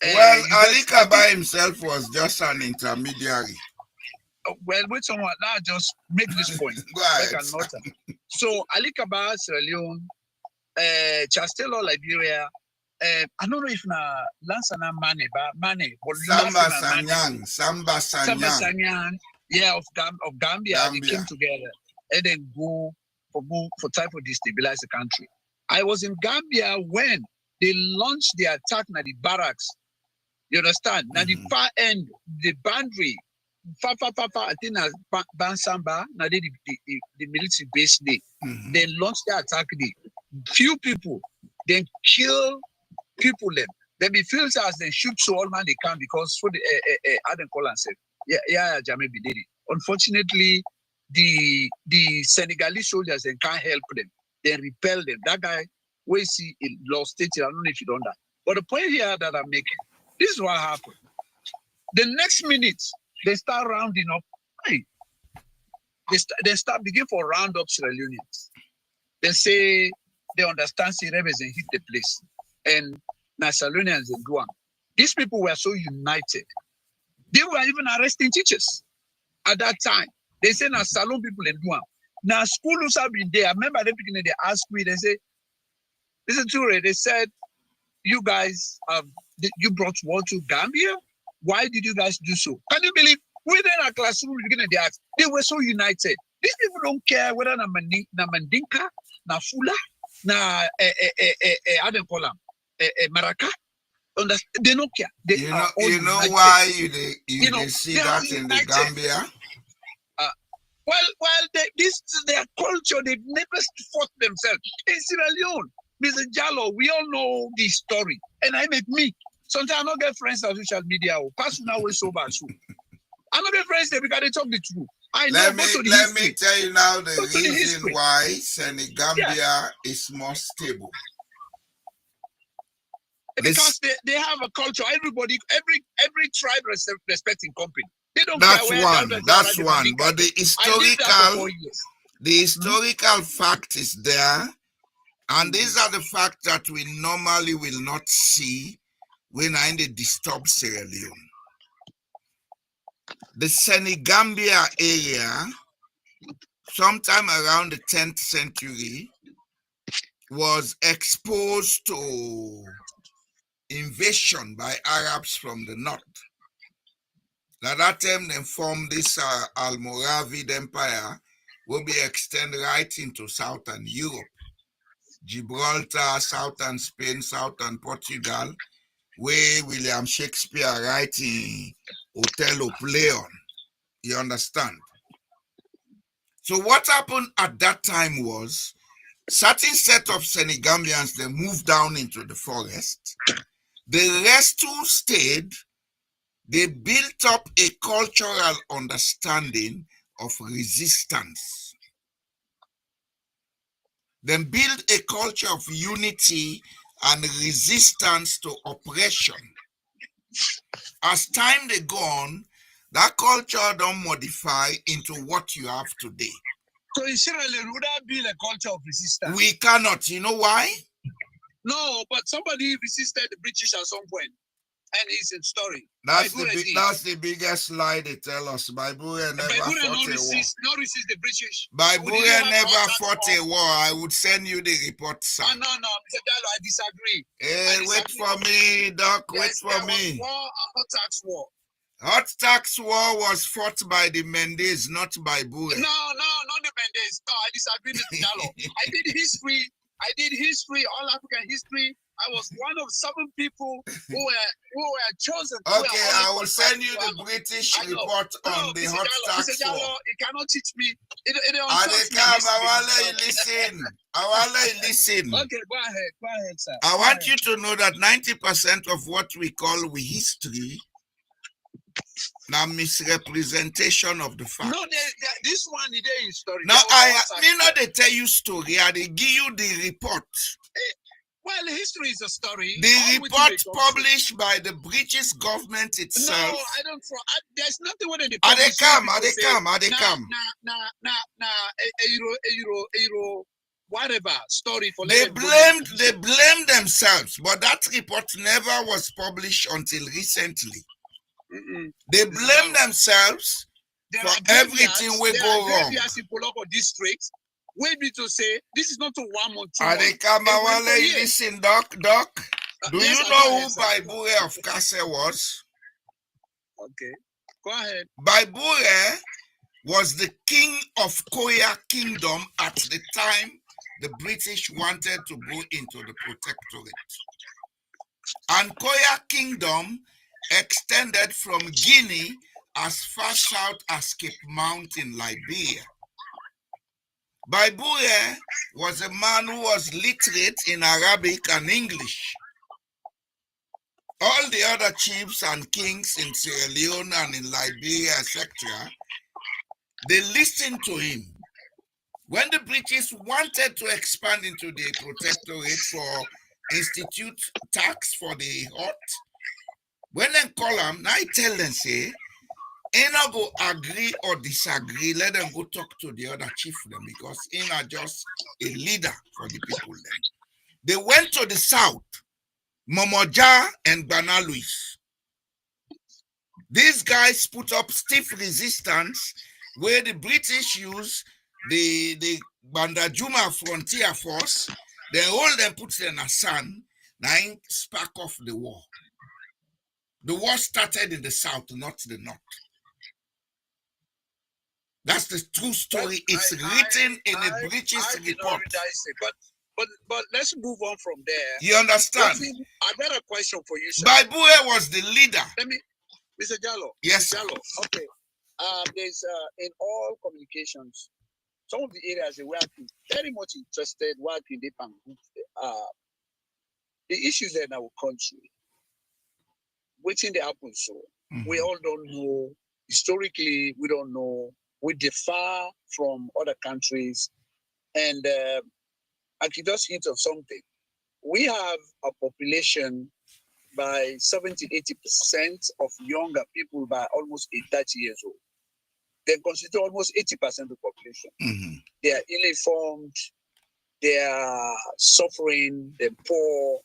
Speaker 3: Well, Ali Kaba himself was just an intermediary.
Speaker 4: Well, wait someone now just make this point. So Ali Kaba, Sierra Leone, Chastelo, Liberia. I don't know if na Lansana Mane,
Speaker 3: Samba Sanyang.
Speaker 4: Yeah, of Gambia, they came together and then go for type of destabilize the country. I was in Gambia when they launched the attack na the barracks. You understand? Now the far end, the boundary, far, I think na Bansamba, now the military base day. They launched the attack day. Few people, then kill people them. Then be feels as they shoot so all man they can because for the Adam Colin said, yeah, Jamie Bidiri. Unfortunately, the Senegalese soldiers they can't help them. They repel them. That guy, we see it lost it. I don't know if you don't know. But the point here that I'm making, this is what happened. The next minute, they start rounding up. Hey, they start begin for round up Sierra Leoneans. They say they understand Sierra Leone and hit the place. And Sierra Leoneans and Guam. These people were so united. They were even arresting teachers at that time. They say now Salon people in Guam. Now schools have been there. I remember at the beginning they asked me, they say, listen to it. They said, you guys you brought war to Gambia? Why did you guys do so? Can you believe within our classroom beginning they asked, they were so united. These people don't care whether na Mandinka, na Fula, na how do you call them? Maraka. They don't care. They
Speaker 3: you know why you see that in the Gambia?
Speaker 4: This is their culture. They've never fought themselves. In Sierra Leone, Mr. Jallo, we all know the story. And I make me. Sometimes I don't get friends on social media. Personal way so bad. I don't get friends there because they talk the truth.
Speaker 3: Let me tell you now the reason why Senegambia is more stable.
Speaker 4: Because they have a culture. Everybody, every tribe respecting company. They don't
Speaker 3: that's
Speaker 4: care
Speaker 3: one. That's one. But the historical fact is there, and these are the facts that we normally will not see when in the disturbed Sierra Leone. The Senegambia area, sometime around the 10th century, was exposed to invasion by Arabs from the north. Now that time they formed this Almoravid Empire will be extended right into southern Europe, Gibraltar, southern Spain, southern Portugal, where William Shakespeare writing Othello play on. You understand? So what happened at that time was certain set of Senegambians, they moved down into the forest. The rest who stayed, they built up a cultural understanding of resistance. Then build a culture of unity and resistance to oppression. As time they go on, that culture don't modify into what you have today.
Speaker 4: So in Sierra Leone, would that be a culture of resistance?
Speaker 3: We cannot. You know why?
Speaker 4: No, but somebody resisted the British at some point. And it's a story.
Speaker 3: That's the biggest lie they tell us. Baibure never fought a war.
Speaker 4: Not resist the British.
Speaker 3: Baibure never fought a war. I would send you the report, sir.
Speaker 4: No, Mr. Diallo, I disagree.
Speaker 3: Hey, wait for me, Doc. Wait for me.
Speaker 4: War, hot tax war.
Speaker 3: Hot tax war was fought by the Mendes, not by Bure.
Speaker 4: No, not the Mendes. No, I disagree, Mr. Diallo. I did history, all African history. I was one of 7 people who were chosen.
Speaker 3: Okay, I will send you the British report on the hot tax war.
Speaker 4: You cannot teach me.
Speaker 3: I will listen.
Speaker 4: Okay, go ahead, sir.
Speaker 3: I want you to know that 90% of what we call history now misrepresentation of the fact.
Speaker 4: No, this one is in story.
Speaker 3: Now they tell you story, and they give you the report.
Speaker 4: Well, history is a story.
Speaker 3: The report published by the British government itself.
Speaker 4: No, I don't. There's nothing within the.
Speaker 3: Are they come?
Speaker 4: Euro, whatever story for.
Speaker 3: They blamed themselves, but that report never was published until recently. They blame themselves for everything we go wrong.
Speaker 4: Districts. Wait me to say this is not a 1 month.
Speaker 3: Listen, Doc. Do you know who Baibure of Kase was?
Speaker 4: Okay, go ahead.
Speaker 3: Baibure was the king of Koya Kingdom at the time the British wanted to go into the protectorate. And Koya Kingdom extended from Guinea as far south as Cape Mount in Liberia. Baibure was a man who was literate in Arabic and English. All the other chiefs and kings in Sierra Leone and in Liberia, etc., they listened to him. When the British wanted to expand into the protectorate for institute tax for the hot, when they call them, now I tell them, say, they not go agree or disagree, let them go talk to the other chiefdom because they are just a leader for the people then. They went to the south, Momoja and Bana Louis. These guys put up stiff resistance where the British used the Bandajuma frontier force, they all them put them in a sun, now spark off the war. The war started in the south, not the north. That's the true story. It's written in a British report.
Speaker 4: But let's move on from there.
Speaker 3: You understand?
Speaker 4: I got a question for you, sir.
Speaker 3: Baibure was the leader.
Speaker 4: Mr. Jallo.
Speaker 3: Yes, sir.
Speaker 4: Jallo. Okay. There's in all communications, some of the areas that we are very much interested working the issues in our country. Waiting they happen so. We all don't know. Historically, we don't know. We differ from other countries. And I can just hint of something. We have a population by 70-80% of younger people by almost 30 years old. They constitute almost 80% of the population. They are ill-informed, they are suffering, they're poor,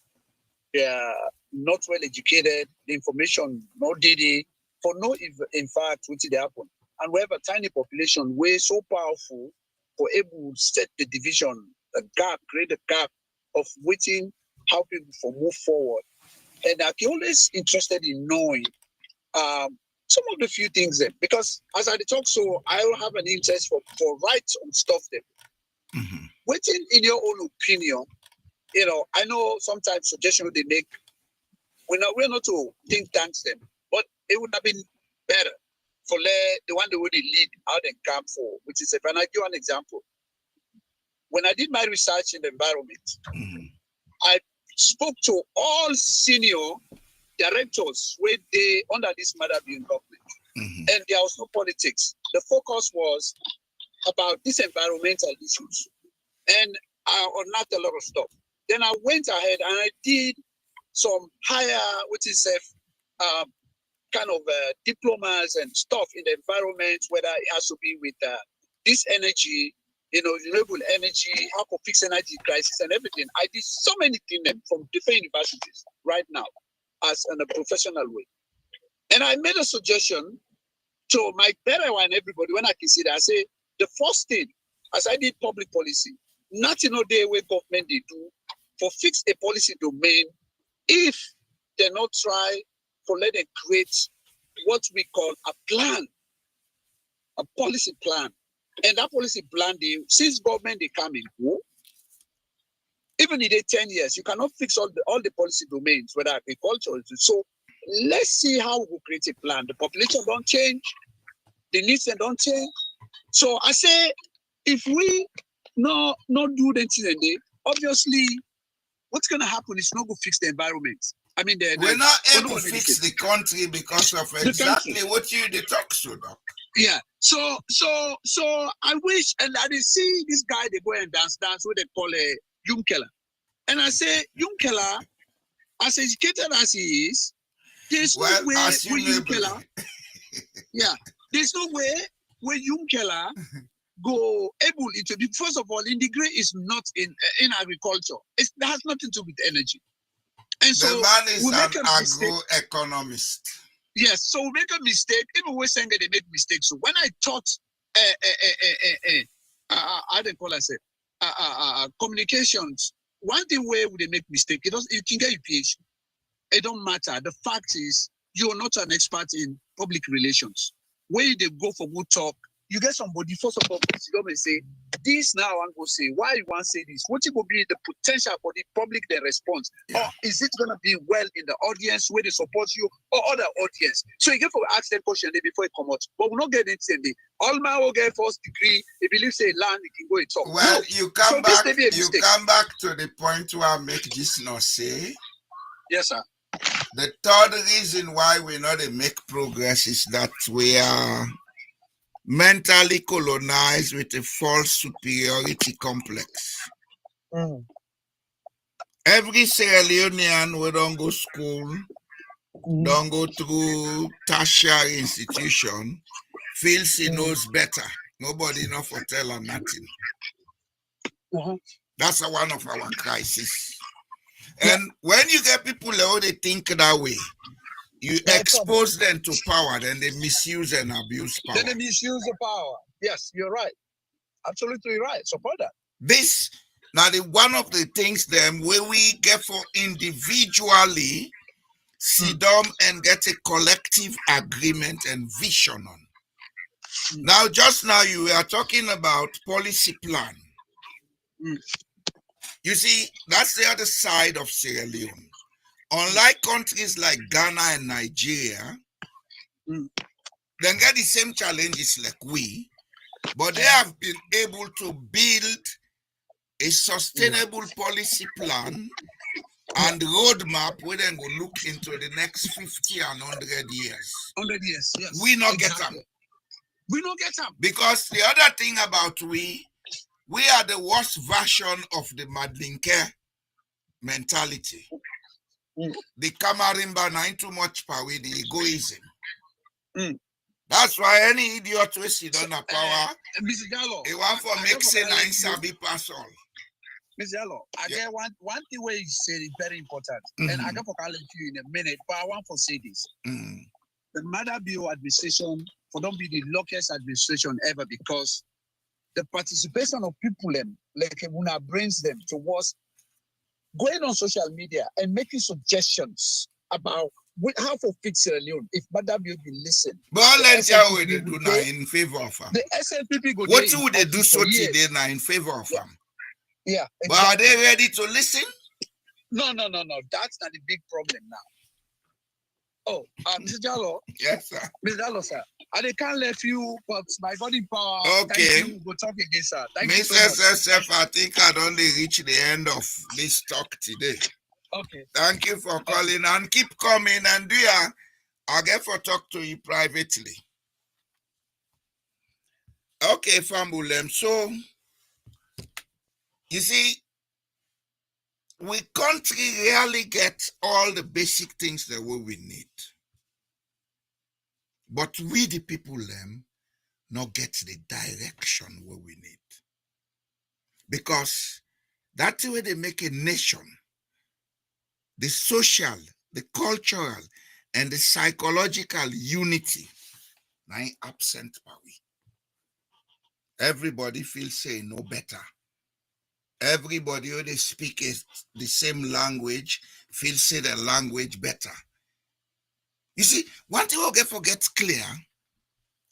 Speaker 4: they are not well educated, the information not daily, for no in fact what did happen. And we have a tiny population way so powerful for able to set the division, a gap, create a gap of waiting, how people for move forward. And I'm always interested in knowing some of the few things there. Because as I talk, so I will have an interest for rights on stuff there.
Speaker 3: Mm-hmm.
Speaker 4: Waiting in your own opinion, I know sometimes suggestions they make, we're not to think tanks them, but it would have been better for the one that would lead out and come for, which is, if I give an example, when I did my research in the environment,
Speaker 3: Mm-hmm.
Speaker 4: I spoke to all senior directors where they under this matter being government,
Speaker 3: Mm-hmm.
Speaker 4: and there was no politics. The focus was about these environmental issues, and I unlocked a lot of stuff. Then I went ahead and I did some higher, which is kind of diplomas and stuff in the environment, whether it has to be with this energy, renewable energy, how to fix energy crisis and everything. I did so many things from different universities right now as in a professional way. And I made a suggestion to my parents and everybody when I consider, I say, the first thing, as I did public policy, nothing no day where government they do for fix a policy domain if they not try for let them create what we call a plan, a policy plan. And that policy plan, since government they come in, even in the 10 years, you cannot fix all the policy domains, whether agriculture. So let's see how we create a plan. The population don't change, the needs don't change. So I say, if we not do the thing, obviously, what's going to happen is not going to fix the environment. I mean,
Speaker 3: we're not able to fix the country because of exactly what you talk so, Doc.
Speaker 4: Yeah. So I wish, and I did see this guy, they go and dance, what they call a Junkela. And I say, Junkela, as educated as he is, there's no way where Junkela, there's no way where Junkela go able to be, first of all, in degree is not in agriculture. It has nothing to do with energy. And so
Speaker 3: the man is an agroeconomist.
Speaker 4: Yes, so we make a mistake. Even we're saying that they make mistakes. So when I taught, I didn't call it communications. One thing where they make mistake, you can get your PhD. It don't matter. The fact is, you're not an expert in public relations. Where they go for good talk, you get somebody first of all, you go and say, this now I want to say, why you want to say this? What it will be the potential for the public the response? Or is it gonna be well in the audience where they support you or other audience? So you get to ask that question before it comes out. But we're not getting it. All my will get first degree, if you say land, you can go and talk.
Speaker 3: Well,
Speaker 4: no.
Speaker 3: you come back to the point where I make this not say.
Speaker 4: Yes, sir.
Speaker 3: The third reason why we're not make progress is that we are mentally colonized with a false superiority complex. Every Sierra Leonean who don't go school, don't go through tertiary institution, feels he knows better. Nobody know for tell or nothing. That's one of our crises. And when you get people how they think that way, you expose them to power, then they misuse and abuse power.
Speaker 4: Then they misuse the power. Yes, you're right. Absolutely right. Support that.
Speaker 3: This now one of the things them where we get for individually sit down and get a collective agreement and vision on. Now, just now you are talking about policy plan. You see, that's the other side of Sierra Leone. Unlike countries like Ghana and Nigeria, they get the same challenges like we, but they have been able to build a sustainable policy plan and roadmap where they will look into the next 50 and 100 years.
Speaker 4: 100 years, yes.
Speaker 3: We not get them.
Speaker 4: We don't get them.
Speaker 3: Because the other thing about we are the worst version of the Madlinke mentality. The Kamarimba nine too much power, the egoism. That's why any idiot will sit on the power.
Speaker 4: Mr. Gallo,
Speaker 3: he want for make say nine sabi pass all.
Speaker 4: Mr. Gallo, I get one thing where you said is very important. And I can for calling you in a minute, but I want to say this. The Madabio administration for don't be the luckiest administration ever because the participation of people like Muna brings them towards going on social media and making suggestions about how to fix Sierra Leone. If Madam you will listen,
Speaker 3: But all
Speaker 4: the
Speaker 3: them they
Speaker 4: SNPP
Speaker 3: do
Speaker 4: would
Speaker 3: now
Speaker 4: dey-
Speaker 3: in favor of them.
Speaker 4: the SNPP go
Speaker 3: What
Speaker 4: there in
Speaker 3: would they do
Speaker 4: office
Speaker 3: so
Speaker 4: for
Speaker 3: today
Speaker 4: years.
Speaker 3: now in favor of
Speaker 4: Yeah.
Speaker 3: them?
Speaker 4: Yeah,
Speaker 3: But are
Speaker 4: exactly.
Speaker 3: they ready to listen?
Speaker 4: No. That's not the big problem now. Oh, Mr. Jallo,
Speaker 3: Yes, sir.
Speaker 4: Mr. Jallo, sir. I can't let you, but my body power.
Speaker 3: Okay.
Speaker 4: Thank you. We'll talk again, sir. Thank you so
Speaker 3: Mrs.
Speaker 4: much.
Speaker 3: SF, I think I'd only reached the end of this talk today.
Speaker 4: Okay.
Speaker 3: Thank you for calling and keep coming and dear, I'll get for talk to you privately. Okay, Fambulem. So you see, we country rarely get all the basic things that we need. But we the people not get the direction where we need. Because that's the way they make a nation. The social, the cultural, and the psychological unity now absent by we. Everybody feels say no better. Everybody who they speak is the same language feels say the language better. You see, one thing we'll forget clear,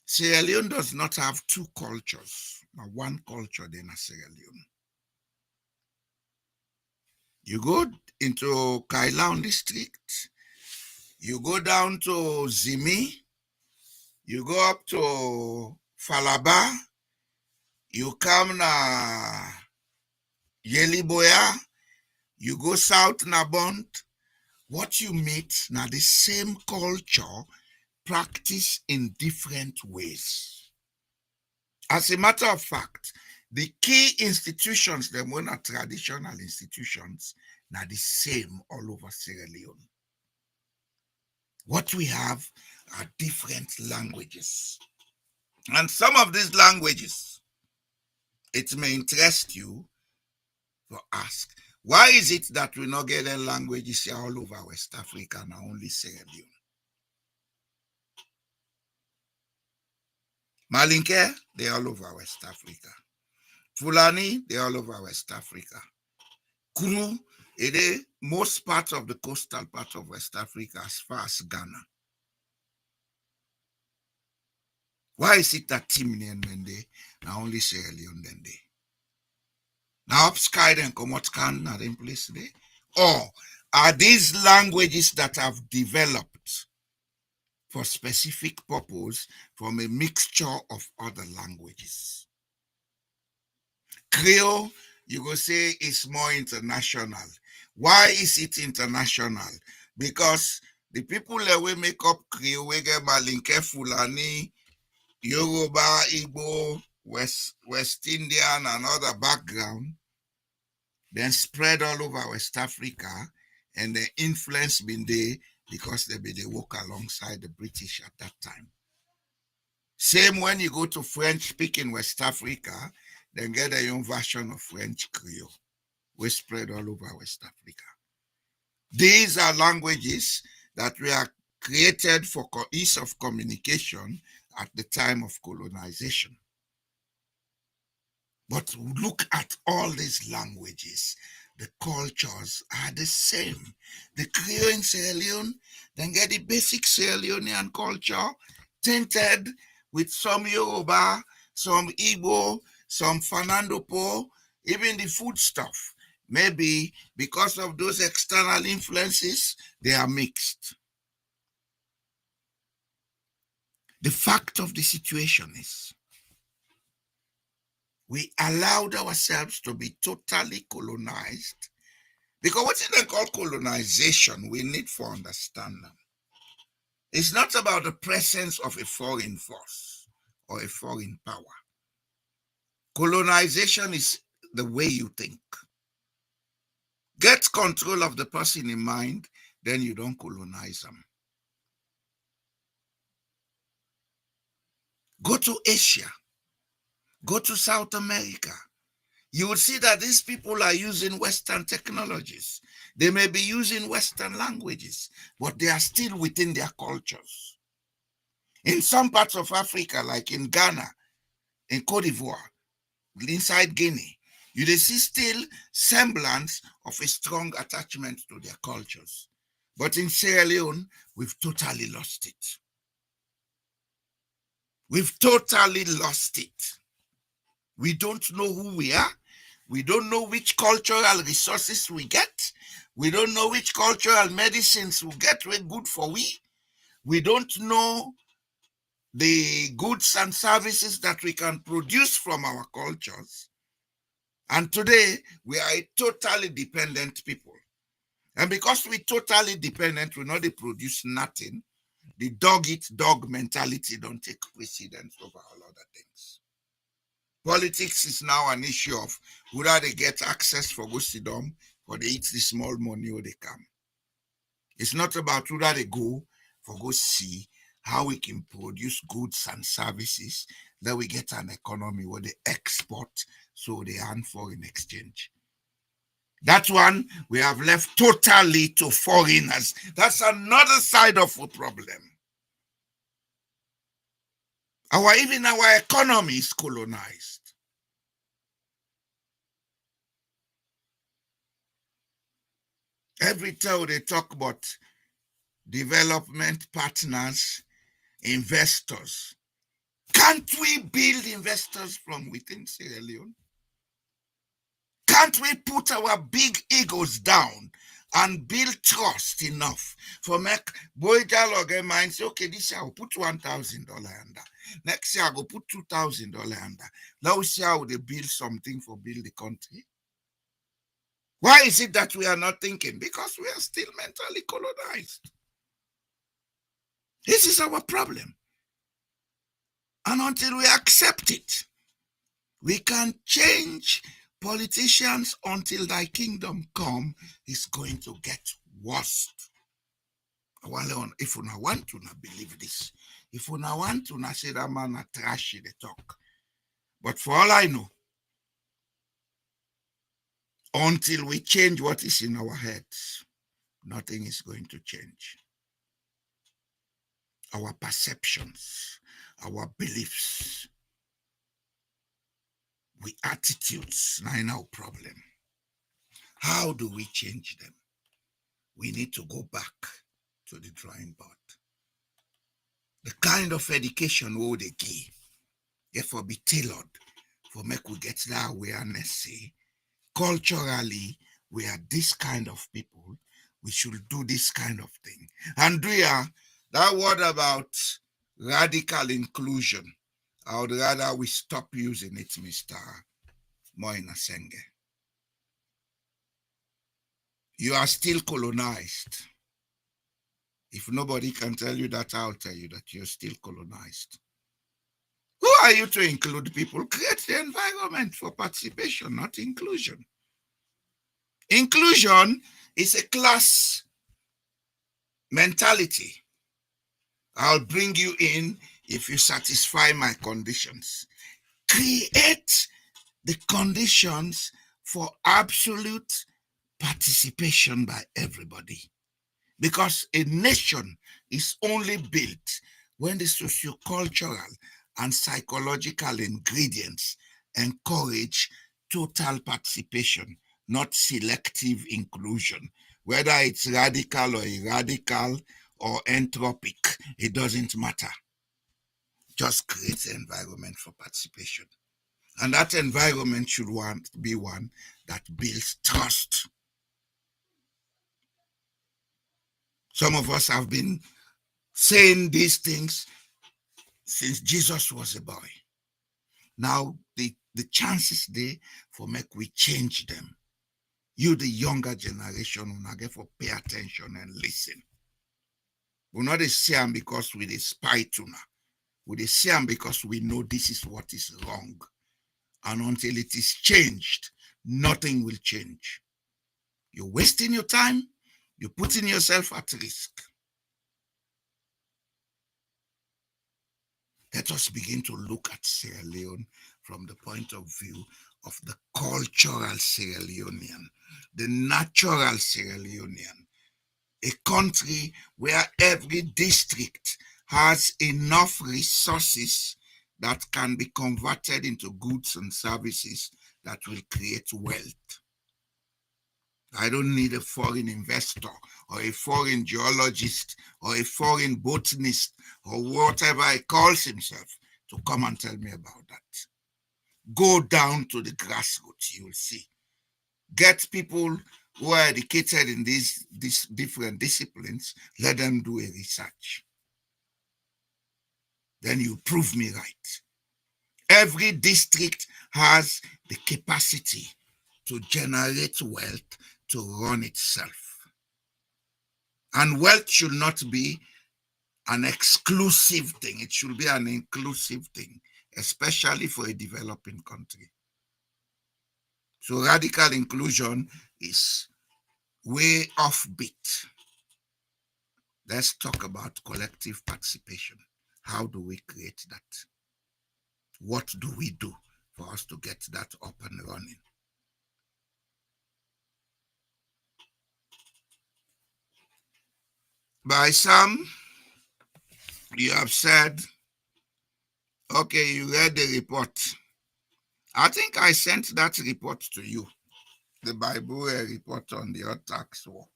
Speaker 3: Sierra Leone does not have two cultures. Now one culture in Sierra Leone. You go into Kailaun district, you go down to Zimi, you go up to Falaba, you come na Yeliboya, you go south na Bont. What you meet now the same culture practiced in different ways. As a matter of fact, the key institutions, them were not traditional institutions, now the same all over Sierra Leone. What we have are different languages. And some of these languages, it may interest you to ask, why is it that we not get languages here all over West Africa and only Sierra Leone? Malinke, they're all over West Africa. Fulani, they're all over West Africa. Kuru, most parts of the coastal part of West Africa as far as Ghana. Why is it that Timni and Mende now only Sierra Leone then they? Now up sky then come what can not in place today? Or are these languages that have developed for specific purpose from a mixture of other languages? Creole, you go say it's more international. Why is it international? Because the people that we make up Creole, we get Malinke, Fulani, Yoruba, Igbo, West Indian, and other background, then spread all over West Africa, and the influence been there because they work alongside the British at that time. Same when you go to French-speaking West Africa, then get their own version of French Creole, we spread all over West Africa. These are languages that were created for ease of communication at the time of colonization. But look at all these languages. The cultures are the same. The Creole in Sierra Leone, then get the basic Sierra Leonean culture, tainted with some Yoruba, some Igbo, some Fernando Po, even the food stuff. Maybe because of those external influences, they are mixed. The fact of the situation is, we allowed ourselves to be totally colonized, because what they call colonization, we need to understand them. It's not about the presence of a foreign force or a foreign power. Colonization is the way you think. Get control of the person in mind, then you don't colonize them. Go to Asia, go to South America. You will see that these people are using Western technologies. They may be using Western languages, but they are still within their cultures. In some parts of Africa, like in Ghana, in Cote d'Ivoire, inside Guinea, You see still semblance of a strong attachment to their cultures. But in Sierra Leone, we've totally lost it. We've totally lost it. We don't know who we are. We don't know which cultural resources we get. We don't know which cultural medicines we get. We're good for we. We don't know the goods and services that we can produce from our cultures. And today, we are a totally dependent people. And because we're totally dependent, we know they produce nothing. The dog-eat-dog mentality don't take precedence over all other things. Politics is now an issue of whether they get access for go sit down, or they eat the small money or they come. It's not about whether they go for go see how we can produce goods and services that we get an economy where they export so they earn foreign exchange. That one we have left totally to foreigners. That's another side of the problem. Even our economy is colonized. Every time they talk about development partners, investors, can't we build investors from within Sierra Leone? Can't we put our big egos down and build trust enough for make Boyga log mind say, okay, this year I'll put $1,000 under. Next year I'll go put $2,000 under. Now see how they build something for build the country. Why is it that we are not thinking? Because we are still mentally colonized. This is our problem. And until we accept it, we can change politicians until thy kingdom come. Is going to get worse. If you want to believe this, if you want to say that man a trashy the talk. But for all I know, until we change what is in our heads, nothing is going to change. Our perceptions, our beliefs, we attitudes, now our problem. How do we change them? We need to go back to the drawing board. The kind of education we they give, therefore be tailored for make we get that awareness. Say, culturally, we are this kind of people. We should do this kind of thing. Andrea, that word about radical inclusion, I would rather we stop using it, Mr. Moina Senge. You are still colonized. If nobody can tell you that, I'll tell you that you're still colonized. Who are you to include people? Create the environment for participation, not inclusion. Inclusion is a class mentality. I'll bring you in if you satisfy my conditions. Create the conditions for absolute participation by everybody. Because a nation is only built when the sociocultural and psychological ingredients encourage total participation, not selective inclusion. Whether it's radical or irradical or entropic, it doesn't matter. Just create the environment for participation. And that environment should be one that builds trust. Some of us have been saying these things since Jesus was a boy. Now, the chances there for make we change them. You, the younger generation, will not get for pay attention and listen. We're not a see them because we a spy tuna. We see them because we know this is what is wrong. And until it is changed, nothing will change. You're wasting your time. You're putting yourself at risk. Let us begin to look at Sierra Leone from the point of view of the cultural Sierra Leonean, the natural Sierra Leonean, a country where every district has enough resources that can be converted into goods and services that will create wealth. I don't need a foreign investor or a foreign geologist or a foreign botanist or whatever he calls himself to come and tell me about that. Go down to the grassroots, you will see. Get people who are educated in these different disciplines, let them do a research. Then you prove me right. Every district has the capacity to generate wealth to run itself. And wealth should not be an exclusive thing. It should be an inclusive thing, especially for a developing country. So radical inclusion is way offbeat. Let's talk about collective participation. How do we create that? What do we do for us to get that up and running? By some, you have said, okay, you read the report. I think I sent that report to you, the Bible report on the earth tax war.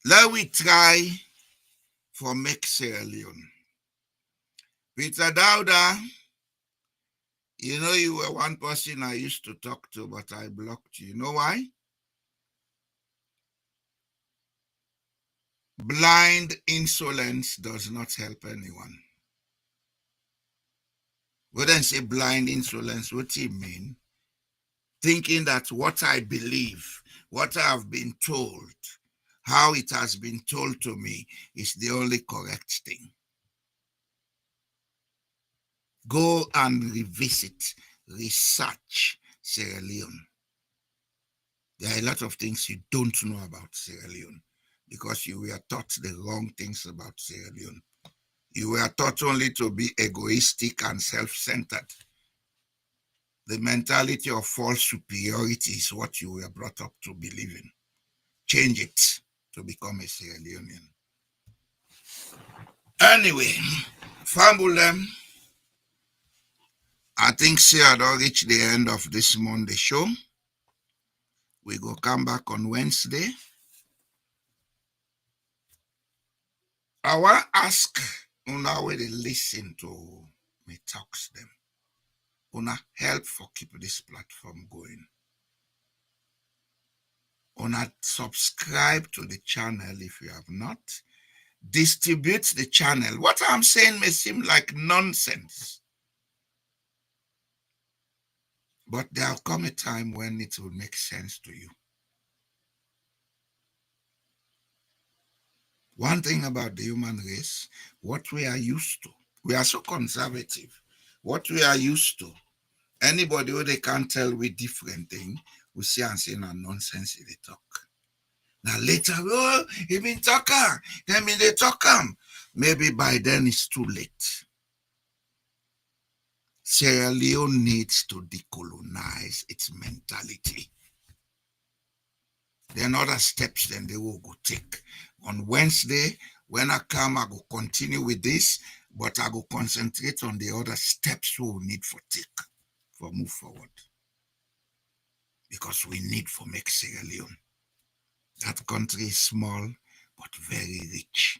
Speaker 3: Let we try for make Sierra Leone. Peter Dowda, you know you were one person I used to talk to, but I blocked you. You know why? Blind insolence does not help anyone. We don't say blind insolence. What do you mean? Thinking that what I believe, what I have been told, how it has been told to me is the only correct thing. Go and revisit, research Sierra Leone. There are a lot of things you don't know about Sierra Leone because you were taught the wrong things about Sierra Leone. You were taught only to be egoistic and self-centered. The mentality of false superiority is what you were brought up to believe in. Change it to become a Sierra Leonean. Anyway, Fambulem, I think Sierra had reached the end of this Monday show. We go come back on Wednesday. I want to ask una where they listen to me talks them. Una help for keep this platform going. Una subscribe to the channel if you have not. Distribute the channel. What I'm saying may seem like nonsense, but there'll come a time when it will make sense to you. One thing about the human race, what we are used to, we are so conservative. What we are used to, anybody who they can't tell we different thing, we see and say no nonsense they talk. Now later, oh, he been talking, then they talk. Maybe by then it's too late. Sierra Leone needs to decolonize its mentality. There are other steps then they will go take. On Wednesday, when I come, I will continue with this, but I will concentrate on the other steps we will need for take, for move forward. Because we need for make Sierra Leone. That country is small, but very rich.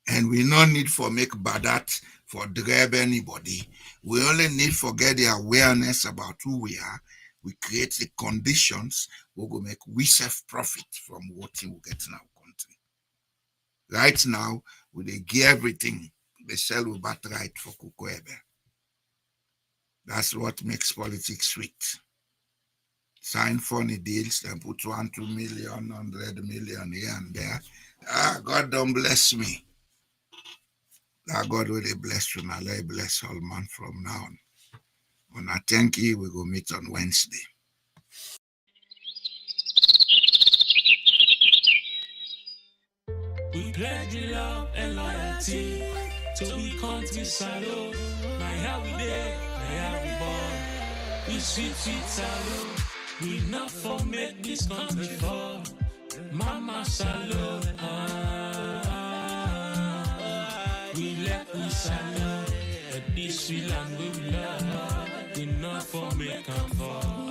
Speaker 3: And we no need for make badat for drive anybody. We only need for get the awareness about who we are. We create the conditions we will make we self-profit from what we get in our country. Right now, we they give everything. They sell with birthright for Kukwebe. That's what makes politics sweet. Sign funny deals, then put 1, 2 million, 100 million here and there. God don't bless me. God will bless you. Now let bless all man from now on. When I thank you, we go meet on Wednesday.
Speaker 1: We pledge love and loyalty to we country salute. My how we there, my how we born. We sweet salute. We not for make this country fall. Mama salute. we salute. This we land we love. We not for make and fall.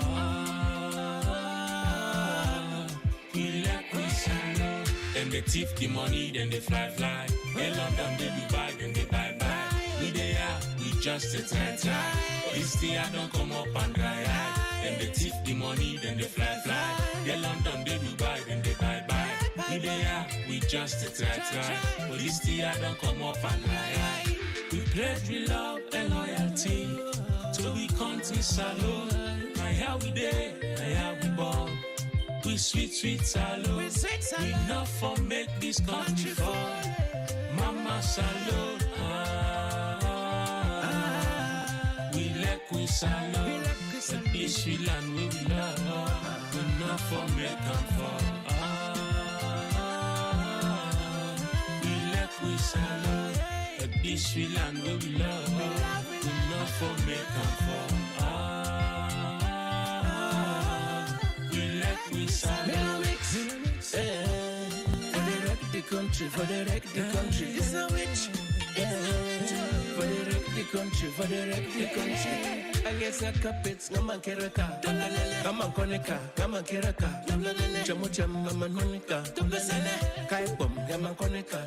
Speaker 1: We like we salute. Then they thief the money, then they fly. They London, they Dubai, then they bye. We they are, we just a try. This year don't come up and dry eye. Then they thief the money, then they fly. They London, they Dubai, then they bye. We they are, we just a try. But this year don't come up and dry eye. We pledge we love and loyalty to we country salute. My how we day, my how we born. We sweet salute. We not for make this country fall. Mama salute. We like we salute. This we land we love. We not for make and fall. We like we salute. This we land we love. We not for make and fall. We like we salute.
Speaker 2: Country, for the wreck the country. It's a witch. For the wreck the country, for the wreck the country. I guess I carpets, Gaman Keraka, Gaman Koneka, Gaman Keraka, Chamucham, Gaman Monica, Kaipom, Gaman Koneka,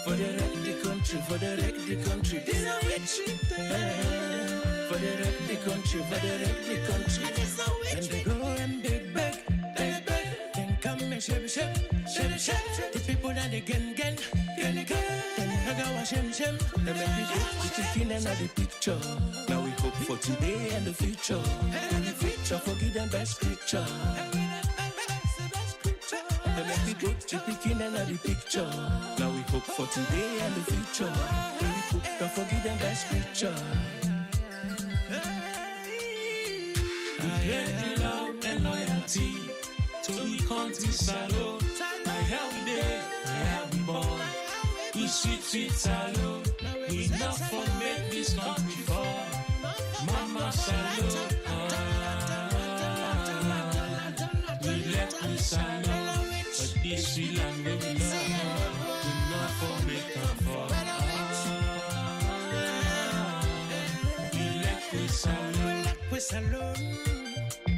Speaker 2: for the wreck the country, for the wreck the country. It's a witch. For the wreck the country, for the wreck the country. And they go and they beg. Shep. The people that they gen. Then I go shem. They make me go to chicken and the picture. Now we hope for today and the future. And the future, forgive them best creature. They make me go to chicken and the picture. Now we hope for today and the future. Don't forgive them best creature.
Speaker 1: We pledge love and loyalty. To we country salute, my how we day, my how we born. We sweet salute, we not for make this country fall. Mama salute, we let we salute, but this we land we love. We not for make and fall. We let we salute,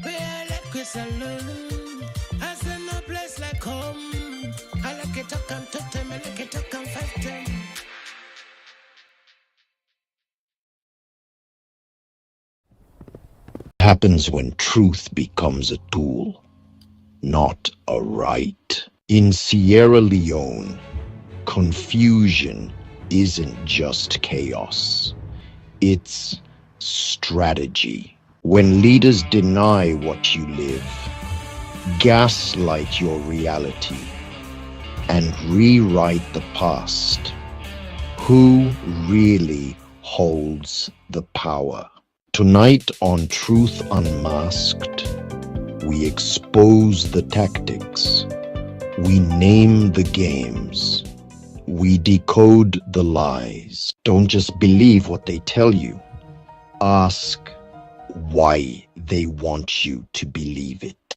Speaker 2: we let we salute. As in a place like home, I like it to come to them, I like it to come fight them.
Speaker 5: Happens when truth becomes a tool, not a right. In Sierra Leone, confusion isn't just chaos, it's strategy. When leaders deny what you live, gaslight your reality, and rewrite the past, who really holds the power? Tonight on Truth Unmasked, we expose the tactics, we name the games, we decode the lies. Don't just believe what they tell you. Ask why they want you to believe it.